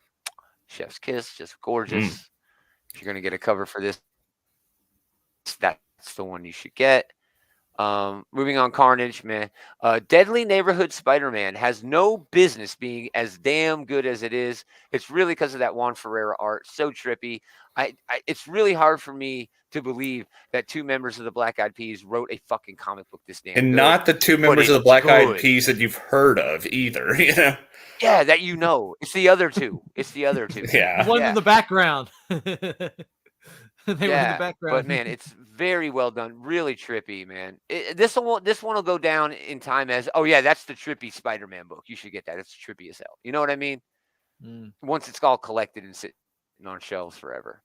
Chef's Kiss, just gorgeous. If you're gonna get a cover for this, that's the one you should get. Moving on, Carnage, man. Deadly Neighborhood Spider-Man has no business being as damn good as it is. It's really because of that Juan Ferreira art. So trippy. It's really hard for me to believe that two members of the Black Eyed Peas wrote a fucking comic book this damn And good. not the two but members of the it's Black Eyed good. Peas that you've heard of either, you know? Yeah, that you know. It's the other two. It's the other two. The Yeah. one Yeah. in the background. They were in the Yeah, background. but man, it's very well done. Really trippy, man. This one will go down in time as, oh yeah, that's the trippy Spider-Man book. You should get that. It's trippy as hell. You know what I mean? Mm. Once it's all collected and sitting on shelves forever.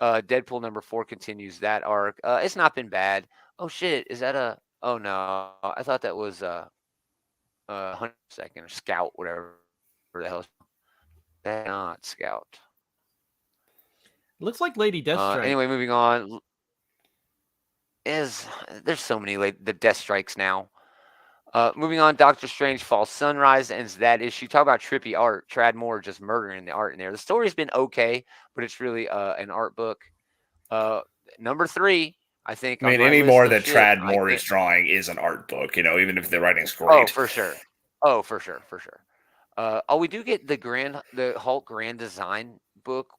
Deadpool #4 continues that arc. It's not been bad. Oh shit, is that a? Oh no, I thought that was 100 or Scout, whatever the hell. That's not Scout. Looks like Lady Deathstrike. Anyway, moving on. There's so many the Death Strikes now. Moving on, Doctor Strange False Sunrise ends that issue. Talk about trippy art. Trad Moore just murdering the art in there. The story's been okay, but it's really an art book. #3, I think. I mean, on my any list more of that shit, Trad I Moore think- is drawing is an art book, you know, even if the writing's Oh, great. for sure. For sure. We do get the Hulk Grand Design book,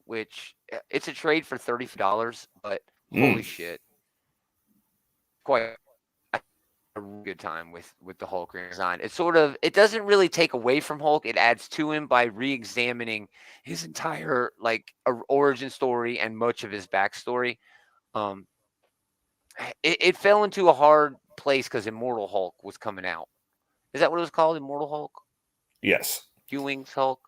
which it's a trade for $35, but holy shit, quite a good time with the Hulk Grand Design. It doesn't really take away from Hulk; it adds to him by re-examining his entire like origin story and much of his backstory. It fell into a hard place because Immortal Hulk was coming out. Is that what it was called? Immortal Hulk? Yes. Ewing's Hulk?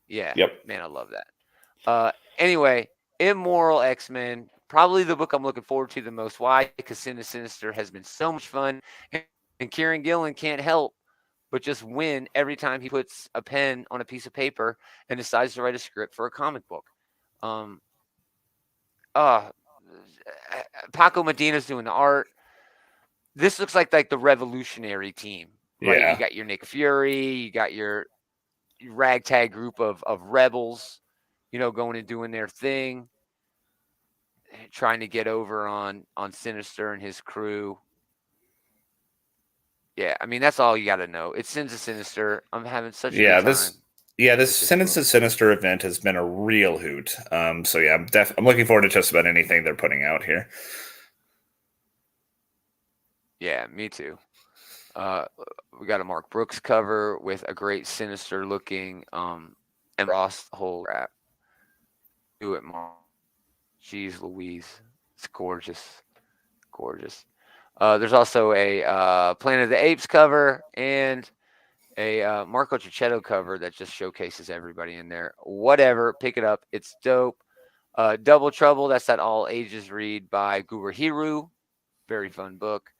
Yeah. Yep. Man, I love that. Anyway, Immoral X-Men, probably the book I'm looking forward to the most. Why? Because Sinister has been so much fun. And Kieran Gillen can't help but just win every time he puts a pen on a piece of paper and decides to write a script for a comic book. Paco Medina's doing the art. This looks like the revolutionary team, right? Yeah. You got your Nick Fury, you got your ragtag group of rebels, going and doing their thing, trying to get over on Sinister and his crew. Yeah, I mean that's all you got to know. It's Sins of Sinister. I'm having such a good time. This Sentence of Sinister event has been a real hoot. So yeah, I'm looking forward to just about anything they're putting out here. Yeah, me too. We got a Mark Brooks cover with a great Sinister looking and Ross whole crap. Do it, Mark. Jeez Louise. It's gorgeous. Gorgeous. There's also a Planet of the Apes cover and a Marco Cicchetto cover that just showcases everybody in there. Whatever, pick it up. It's dope. Double Trouble, that's that all ages read by Gurahiru. Very fun book.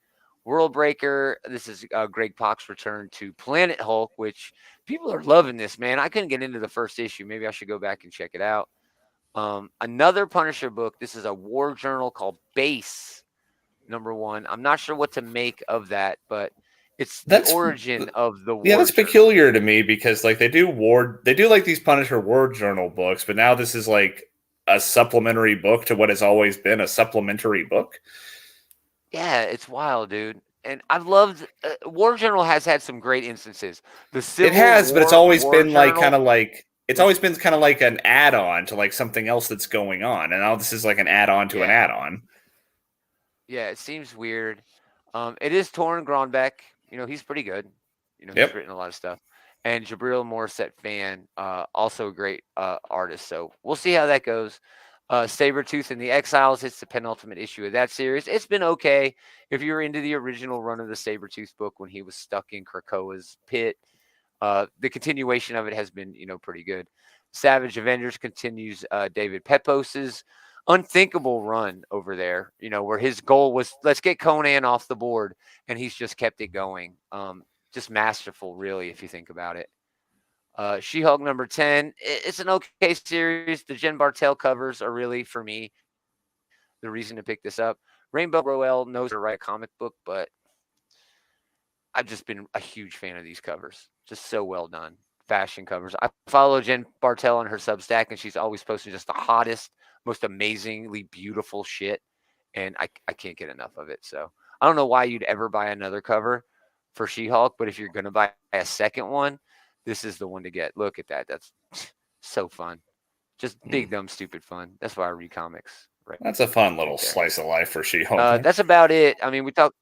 World Breaker, this is Greg Pak's return to Planet Hulk, which people are loving this, man. I couldn't get into the first issue. Maybe I should go back and check it out. Another Punisher book. This is a war journal called Base #1. I'm not sure what to make of that, but it's the origin of the war. Yeah, that's peculiar to me because they do like these Punisher war journal books, but now this is like a supplementary book to what has always been a supplementary book. Yeah, it's wild, dude. And I've loved War Journal has had some great instances. The Civil It has, War, but it's always been Journal, it's always been kind of like an add-on to like something else that's going on, and now this is like an add-on to an add-on. Yeah, it seems weird. It is Torrin Gronbeck. He's pretty good. He's written a lot of stuff. And Jabril Morissette fan, also a great artist. So we'll see how that goes. Sabretooth and the Exiles, it's the penultimate issue of that series. It's been okay. If you're into the original run of the Sabretooth book when he was stuck in Krakoa's pit, the continuation of it has been, pretty good. Savage Avengers continues David Pepos's unthinkable run over there, where his goal was, let's get Conan off the board, and he's just kept it going. Just masterful, really, if you think about it. She-Hulk number 10. It's an okay series. The Jen Bartel covers are really, for me, the reason to pick this up. Rainbow Rowell knows how to write a comic book, but I've just been a huge fan of these covers. Just so well done. Fashion covers. I follow Jen Bartel on her Substack, and she's always posting just the hottest, most amazingly beautiful shit, and I can't get enough of it. So I don't know why you'd ever buy another cover for She-Hulk, but if you're going to buy a second one, this is the one to get. Look at that. That's so fun. Just big, dumb, stupid fun. That's why I read comics. Right. That's a fun little slice of life for She-Hulk. That's about it. I mean, we talk.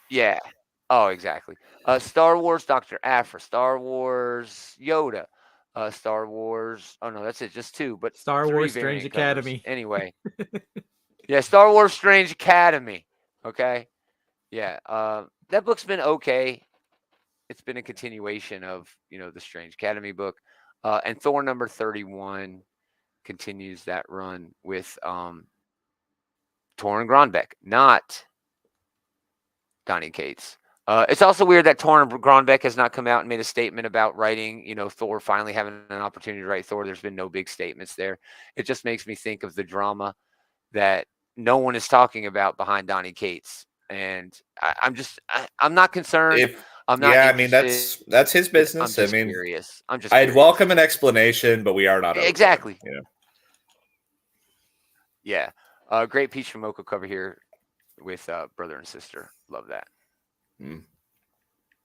Yeah. Oh, exactly. Star Wars, Dr. Aphra, Star Wars, Yoda, Star Wars. Oh no, that's it. Just 2, but Star 3 Wars Strange variant covers. Academy. Anyway. Yeah, Star Wars Strange Academy. Okay. Yeah. That book's been okay. It's been a continuation of, the Strange Academy book. And Thor number 31 continues that run with Torrin Grönbeck, not Donny Cates. It's also weird that Torrin Grönbeck has not come out and made a statement about writing, Thor finally having an opportunity to write Thor. There's been no big statements there. It just makes me think of the drama that no one is talking about behind Donny Cates. And I'm not concerned. I'm not. Yeah, I mean, that's his business. I'm just curious. I'd welcome an explanation, but we are not. Exactly. Yeah. Great Peach from Mocha cover here with brother and sister. Love that.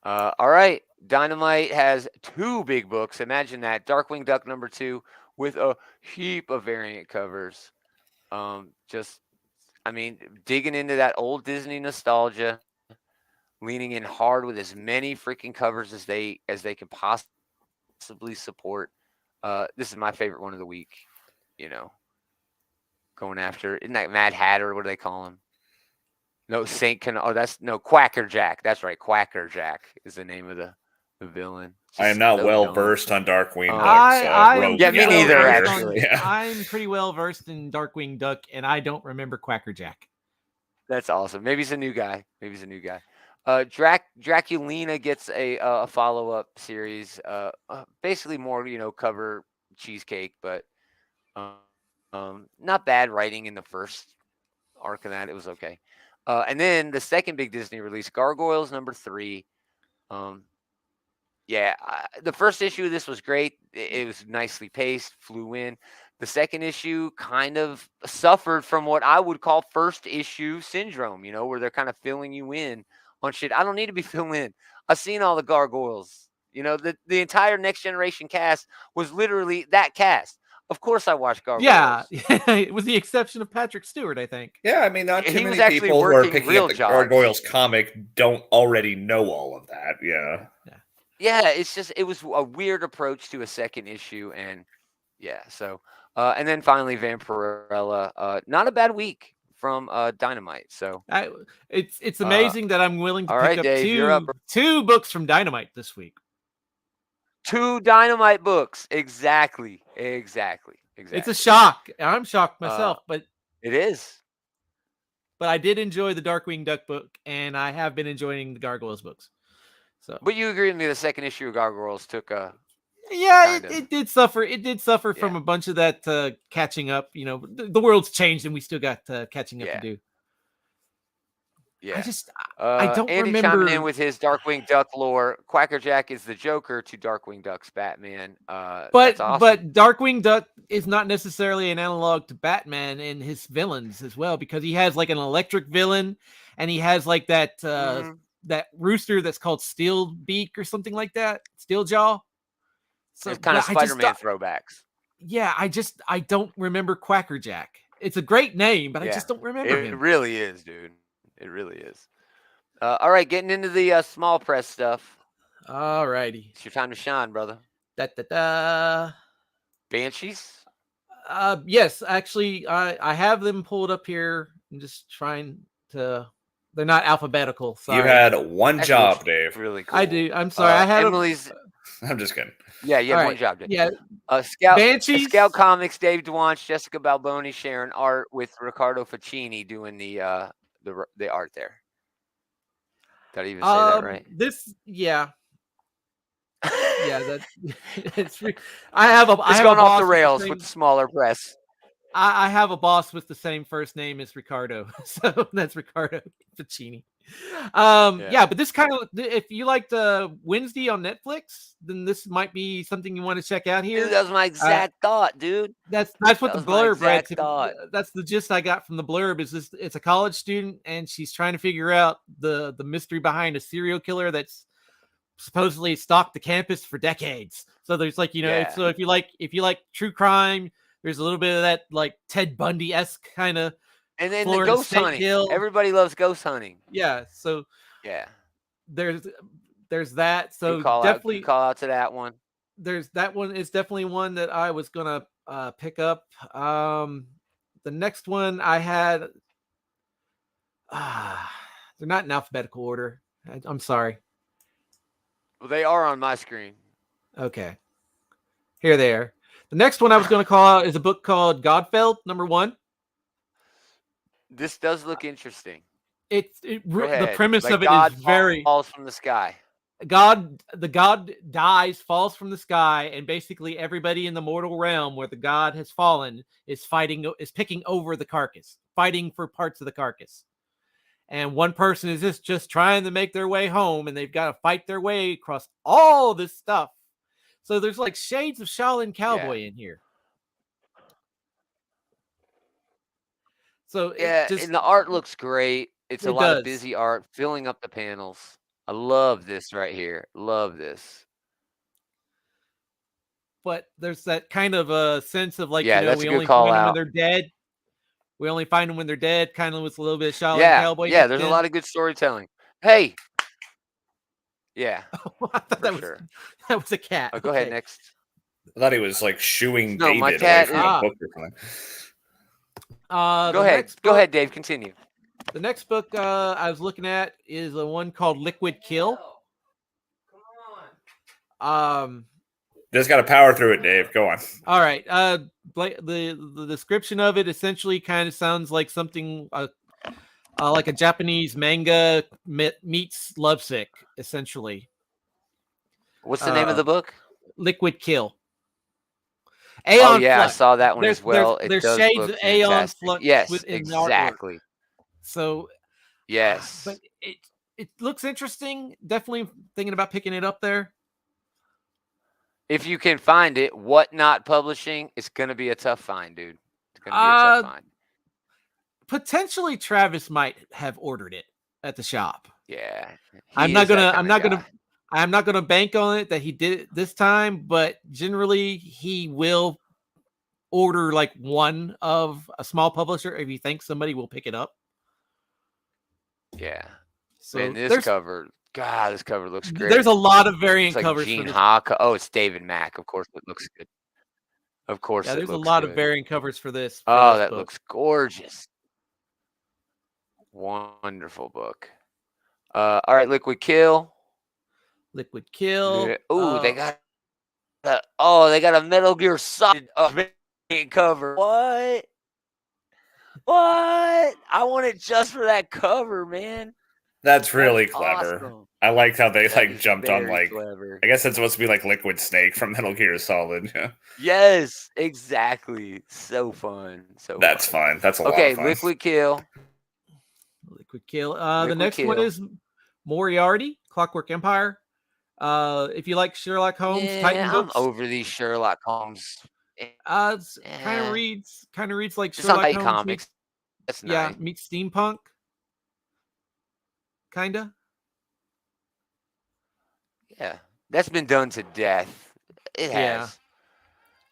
All right. Dynamite has 2 big books. Imagine that. Darkwing Duck number 2 with a heap of variant covers. Digging into that old Disney nostalgia, leaning in hard with as many freaking covers as they can possibly support. This is my favorite one of the week. Going after, isn't that Mad Hatter? What do they call him? No, Quacker Jack. That's right. Quacker Jack is the name of the villain. I am not well versed on Darkwing Duck. Me neither, actually. Yeah. I'm pretty well versed in Darkwing Duck, and I don't remember Quacker Jack. That's awesome. Maybe he's a new guy. Draculina gets a follow-up series. Basically more, cover cheesecake, but not bad writing in the first arc of that. It was okay. And then the second big Disney release, Gargoyles number 3. The first issue of this was great. It was nicely paced, flew in. The second issue kind of suffered from what I would call first issue syndrome, where they're kind of filling you in on shit I don't need to be filled in. I've seen all the Gargoyles. The entire Next Generation cast was literally that cast. Of course I watched Gargoyles. Yeah, with the exception of Patrick Stewart, I think. Yeah, I mean, not too many people who are picking up the Gargoyles comic don't already know all of that. Yeah. Yeah, it was a weird approach to a second issue, and so and then finally Vampirella, not a bad week from Dynamite. So it's amazing that I'm willing to pick up Dave, two books from Dynamite this week. 2 Dynamite books, exactly. It's a shock. I'm shocked myself, but it is. But I did enjoy the Darkwing Duck book, and I have been enjoying the Gargoyles books. So, but you agree with me? The second issue of Gargoyles took it did suffer. It did suffer from a bunch of that catching up. The world's changed, and we still got catching up to do. Yeah, I don't Andy remember. Chiming in with his Darkwing Duck lore. Quacker Jack is the Joker to Darkwing Duck's Batman. But Darkwing Duck is not necessarily an analog to Batman and his villains as well, because he has like an electric villain, and he has like that that rooster that's called Steel Beak or something like that, Steel Jaw. So it's kind of Spider-Man throwbacks. Yeah, I don't remember Quacker Jack. It's a great name, but I just don't remember him. It really is, dude. It really is. All right, getting into the small press stuff. All righty. It's your time to shine, brother. Banshees? Yes, actually, I have them pulled up here. I'm just trying to... They're not alphabetical. Sorry. You had one job, Dave. Really cool. I do. I'm sorry. I had Emily's... I'm just kidding. Yeah, you had All one right. job. Dave. Yeah, Scout Banshees. Scout Comics, Dave DeWanch, Jessica Balboni sharing art with Riccardo Facchini doing the art there. Did I even say that right? Yeah, that it's. I have a. I It's have a gone off boss the with rails same- with the smaller press. I have a boss with the same first name as Ricardo, so that's Riccardo Facchini. Yeah, but this kind of, if you liked Wednesday on Netflix, then this might be something you want to check out here. Dude, that was my exact thought, dude. That's what That the was my blurb read. exact thought. That's the gist I got from the blurb. Is this? It's a college student, and she's trying to figure out the mystery behind a serial killer that's supposedly stalked the campus for decades. So there's like, Yeah. so if you like true crime, there's a little bit of that like Ted Bundy-esque kind of. And then Florida the ghost State hunting. Hill. Everybody loves ghost hunting. Yeah. So Yeah. there's that. So Good call definitely out. Call out to that one. there's that one is definitely one that I was gonna pick up. The next one I had, they're not in alphabetical order. I'm sorry. Well, they are on my screen. Okay, here they are. The next one I was going to call out is a book called Godfeld #1. This does look interesting. The ahead. premise Like of it God is very falls from the sky. the god dies, falls from the sky, and basically everybody in the mortal realm where the god has fallen is picking over the carcass, fighting for parts of the carcass. And one person is just trying to make their way home, and they've got to fight their way across all this stuff. So there's like shades of Shaolin Cowboy in here. So Yeah, and the art looks great. It's a lot of busy art, filling up the panels. I love this right here. Love this. But there's that kind of a sense of like, that's we a good only call find them out. when they're dead. We only find them when they're dead. Kind of with a little bit of Shaolin Cowboy. Yeah, there's a lot of good storytelling. Hey. Yeah. I thought that was a cat. Oh, go ahead next. I thought he was like shooing No, David my away cat from a book or something. Go ahead. Go ahead, Dave. Continue. The next book I was looking at is the one called Liquid Kill. Just got to power through it, Dave. Go on. All right. The description of it essentially kind of sounds like something like a Japanese manga meets Lovesick, essentially. What's the name of the book? Liquid Kill. Aeon Flux. I saw that one as well. There's shades of Aeon Flux. Yes, exactly. So, yes, but it looks interesting. Definitely thinking about picking it up there. If you can find it, Whatnot Publishing, it's going to be a tough find, dude. It's going to be a tough find. Potentially, Travis might have ordered it at the shop. Yeah, I'm not gonna bank on it that he did it this time, but generally he will order like one of a small publisher if he thinks somebody will pick it up. Yeah. So man, this cover looks great. There's a lot of variant like covers. Gene Hawk. Oh, it's David Mack. Of course, it looks good. Of course, there's a lot of variant covers for this. That looks gorgeous. Wonderful book. All right, Liquid Kill. Liquid Kill. Oh, they got a Metal Gear Solid cover. What? I want it just for that cover, man. That's really clever. Awesome. I like how they jumped on clever. I guess it's supposed to be like Liquid Snake from Metal Gear Solid. Yeah. Yes, exactly. So fun. That's fun. That's a lot of fun. Liquid Kill. Liquid Kill. The next one is Moriarty, Clockwork Empire. If you like Sherlock Holmes, Titan books. I'm over these Sherlock Holmes. It's kind of reads like Sherlock Holmes comics. That's nice. Meets steampunk. Kinda. Yeah, that's been done to death. It has. Yeah.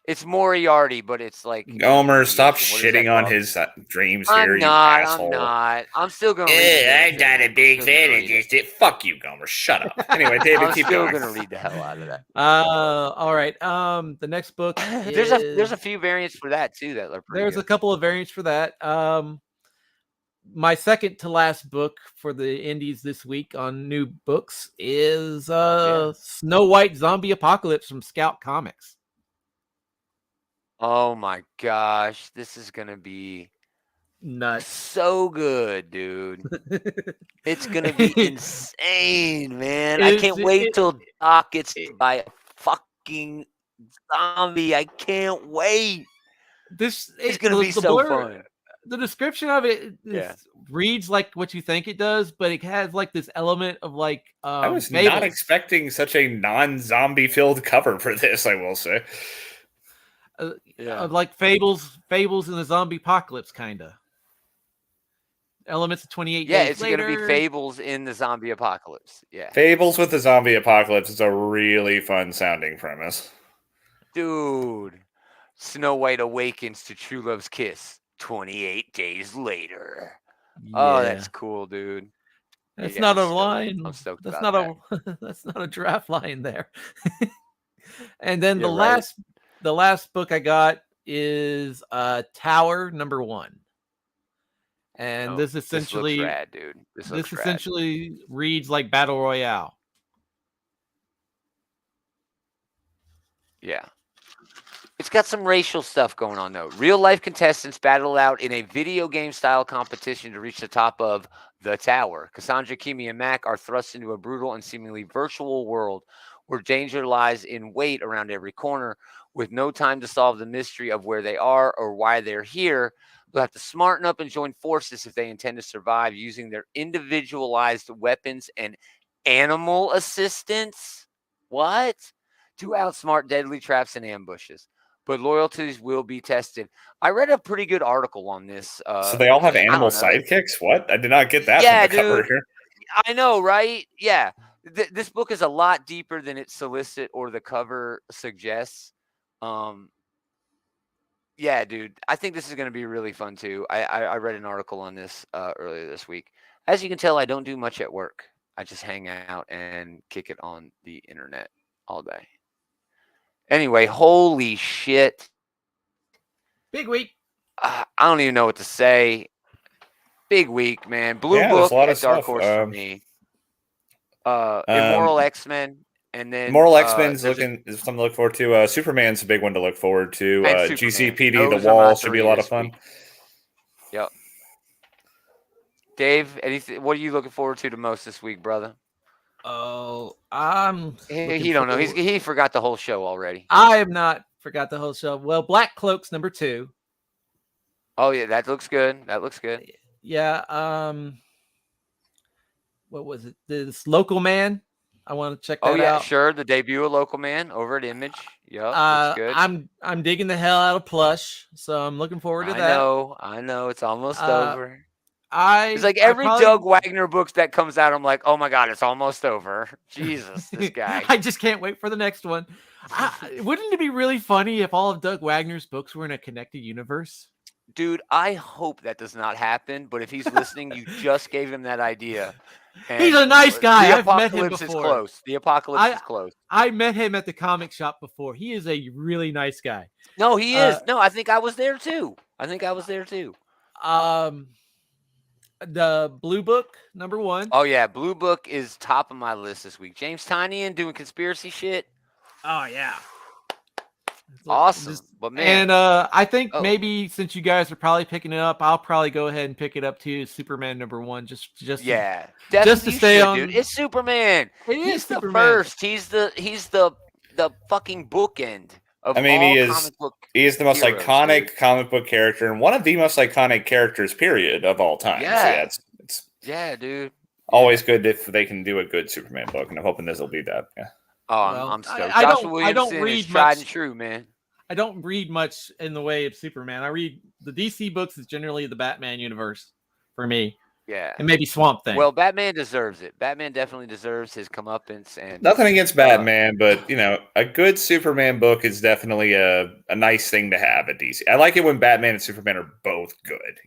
It's Moriarty, but it's like Gomer. Stop shitting on his dreams here, you asshole. I'm not. I'm still gonna. I'm not a big fan of this. Fuck you, Gomer. Shut up. Anyway, David, keep going. I'm still gonna read the hell out of that. All right. The next book. There's a few variants for that too. There's a couple of variants for that. my second to last book for the indies this week on new books is Snow White Zombie Apocalypse from Scout Comics. Oh my gosh, this is gonna be Nuts. so good, dude. It's gonna be insane, man. I can't wait till Doc gets by a fucking zombie. I can't wait. It's gonna be so fun. The description of it reads like what you think it does, but it has like this element of like I was fables. not expecting such a non-zombie filled cover for this, I will say. Like fables in the zombie apocalypse, kind of elements of 28 Yeah, days it's later. gonna be fables in the zombie apocalypse. Yeah, Fables with the zombie apocalypse is a really fun sounding premise. Dude, Snow White awakens to true love's kiss 28 days later. Yeah. Oh, that's cool, dude. That's not a line. I'm stoked that's about not that. a that's not a draft line there. And then Yeah, the last book I got is Tower #1. And this essentially looks rad, dude. This essentially reads like Battle Royale. Yeah. It's got some racial stuff going on, though. Real-life contestants battle out in a video game-style competition to reach the top of the tower. Cassandra, Kimi, and Mac are thrust into a brutal and seemingly virtual world where danger lies in wait around every corner. With no time to solve the mystery of where they are or why they're here, they'll have to smarten up and join forces if they intend to survive using their individualized weapons and animal assistance. What? To outsmart deadly traps and ambushes. But loyalties will be tested. I read a pretty good article on this. So they all have animal sidekicks? What? I did not get that from the cover here. I know, right? Yeah. This book is a lot deeper than it solicits or the cover suggests. Yeah, dude. I think this is going to be really fun, too. I read an article on this earlier this week. As you can tell, I don't do much at work. I just hang out and kick it on the internet all day. Anyway, holy shit. Big week. I don't even know what to say. Big week, man. Blue Book at Dark Horse for me. Immoral X-Men. And then Immoral X-Men's is something to look forward to. Superman's a big one to look forward to. GCPD, The Wall should be a lot of fun. Yep. Dave, what are you looking forward to the most this week, brother? Oh, he don't know. He forgot the whole show already. I have not forgot the whole show. Well, Black Cloak's #2. Oh yeah, that looks good. Yeah. What was it? This Local Man. I want to check that out. Oh yeah, sure. The debut of Local Man over at Image. Yeah, looks good. I'm digging the hell out of Plush, so I'm looking forward to that. I know. It's almost over. It's like every Doug Wagner book that comes out, I'm like, oh my god, it's almost over. Jesus, this guy. I just can't wait for the next one. Wouldn't it be really funny if all of Doug Wagner's books were in a connected universe? Dude, I hope that does not happen. But if he's listening, you just gave him that idea. And he's a nice guy. I've met him before. Is close. The apocalypse is close. I met him at the comic shop before. He is a really nice guy. No, he is. No, I think I was there too. The Blue Book #1. Oh yeah, Blue Book is top of my list this week. James Tynion doing conspiracy shit. Oh yeah, awesome. But man, and I think maybe since you guys are probably picking it up, I'll probably go ahead and pick it up too. Superman #1, just to stay on. Dude. It's Superman. He's the first. He's the fucking bookend. He is the most iconic comic book character and one of the most iconic characters, period, of all time. Yeah, so it's dude. Always good if they can do a good Superman book, and I'm hoping this will be that. Yeah. Oh, I'm stoked. I don't read tried and true, man. I don't read much in the way of Superman. I read the DC books is generally the Batman universe for me. Yeah, and maybe Swamp Thing. Well, Batman deserves it. Batman definitely deserves his comeuppance. And nothing against Batman, but a good Superman book is definitely a nice thing to have at DC. I like it when Batman and Superman are both good.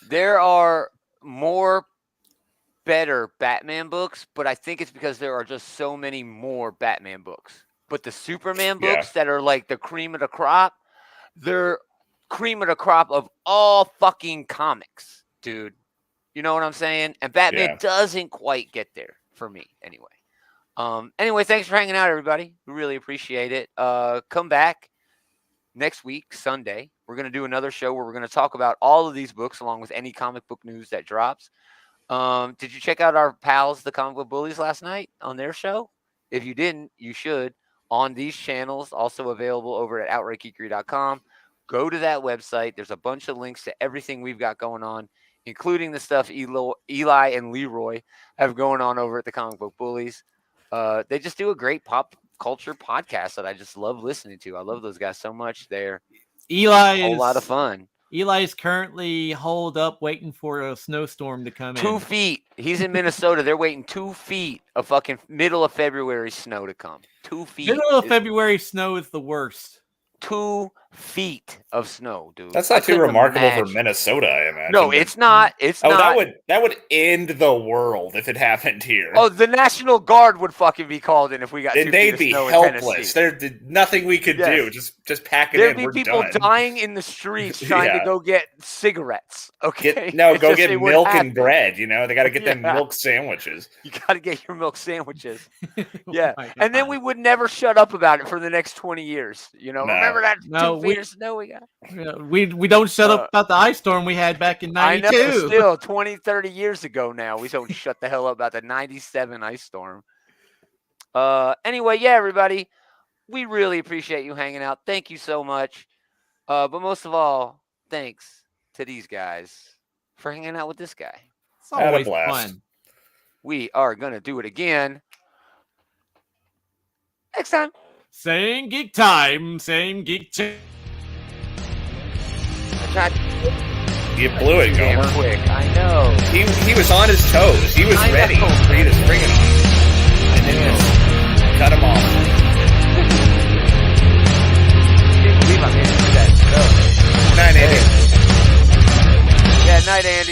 There are more better Batman books, but I think it's because there are just so many more Batman books. But the Superman books that are like the cream of the crop, they're cream of the crop of all fucking comics, dude. You know what I'm saying? And Batman doesn't quite get there for me anyway. Anyway, thanks for hanging out, everybody. We really appreciate it. Come back next week, Sunday. We're going to do another show where we're going to talk about all of these books along with any comic book news that drops. Did you check out our pals, the Comic Book Bullies, last night on their show? If you didn't, you should. On these channels, also available over at outrightgeekery.com. Go to that website. There's a bunch of links to everything we've got going on, including the stuff Eli and Leroy have going on over at the Comic Book Bullies. They just do a great pop culture podcast that I just love listening to. I love those guys so much. They're a whole lot of fun. Eli is currently holed up waiting for a snowstorm to come in. 2 feet. He's in Minnesota. They're waiting 2 feet of fucking middle of February snow to come. 2 feet. Middle of February snow is the worst. 2 feet of snow, dude. That's not too remarkable for Minnesota, I imagine. No, it's not. It's not. That would end the world if it happened here. Oh, the National Guard would fucking be called in if we got 2 feet they'd of be snow helpless. in There's nothing we could do. Just pack it in. There'd We're be people done. dying in the streets trying to go get cigarettes. Okay, go get milk and bread. You know, they got to get them milk sandwiches. You got to get your milk sandwiches. Yeah, and then we would never shut up about it for the next 20 years. You know, remember that 2 feet of snow we got? We don't shut up about the ice storm we had back in 92. I know, still 20, 30 years ago now. We don't shut the hell up about the 97 ice storm. Anyway, yeah, everybody, we really appreciate you hanging out. Thank you so much. But most of all, thanks to these guys for hanging out with this guy. It's always fun. We are going to do it again next time. Same geek time, same geek time. You blew it, Gomer. Quick, I know. He was on his toes. He was ready for you to spring it on.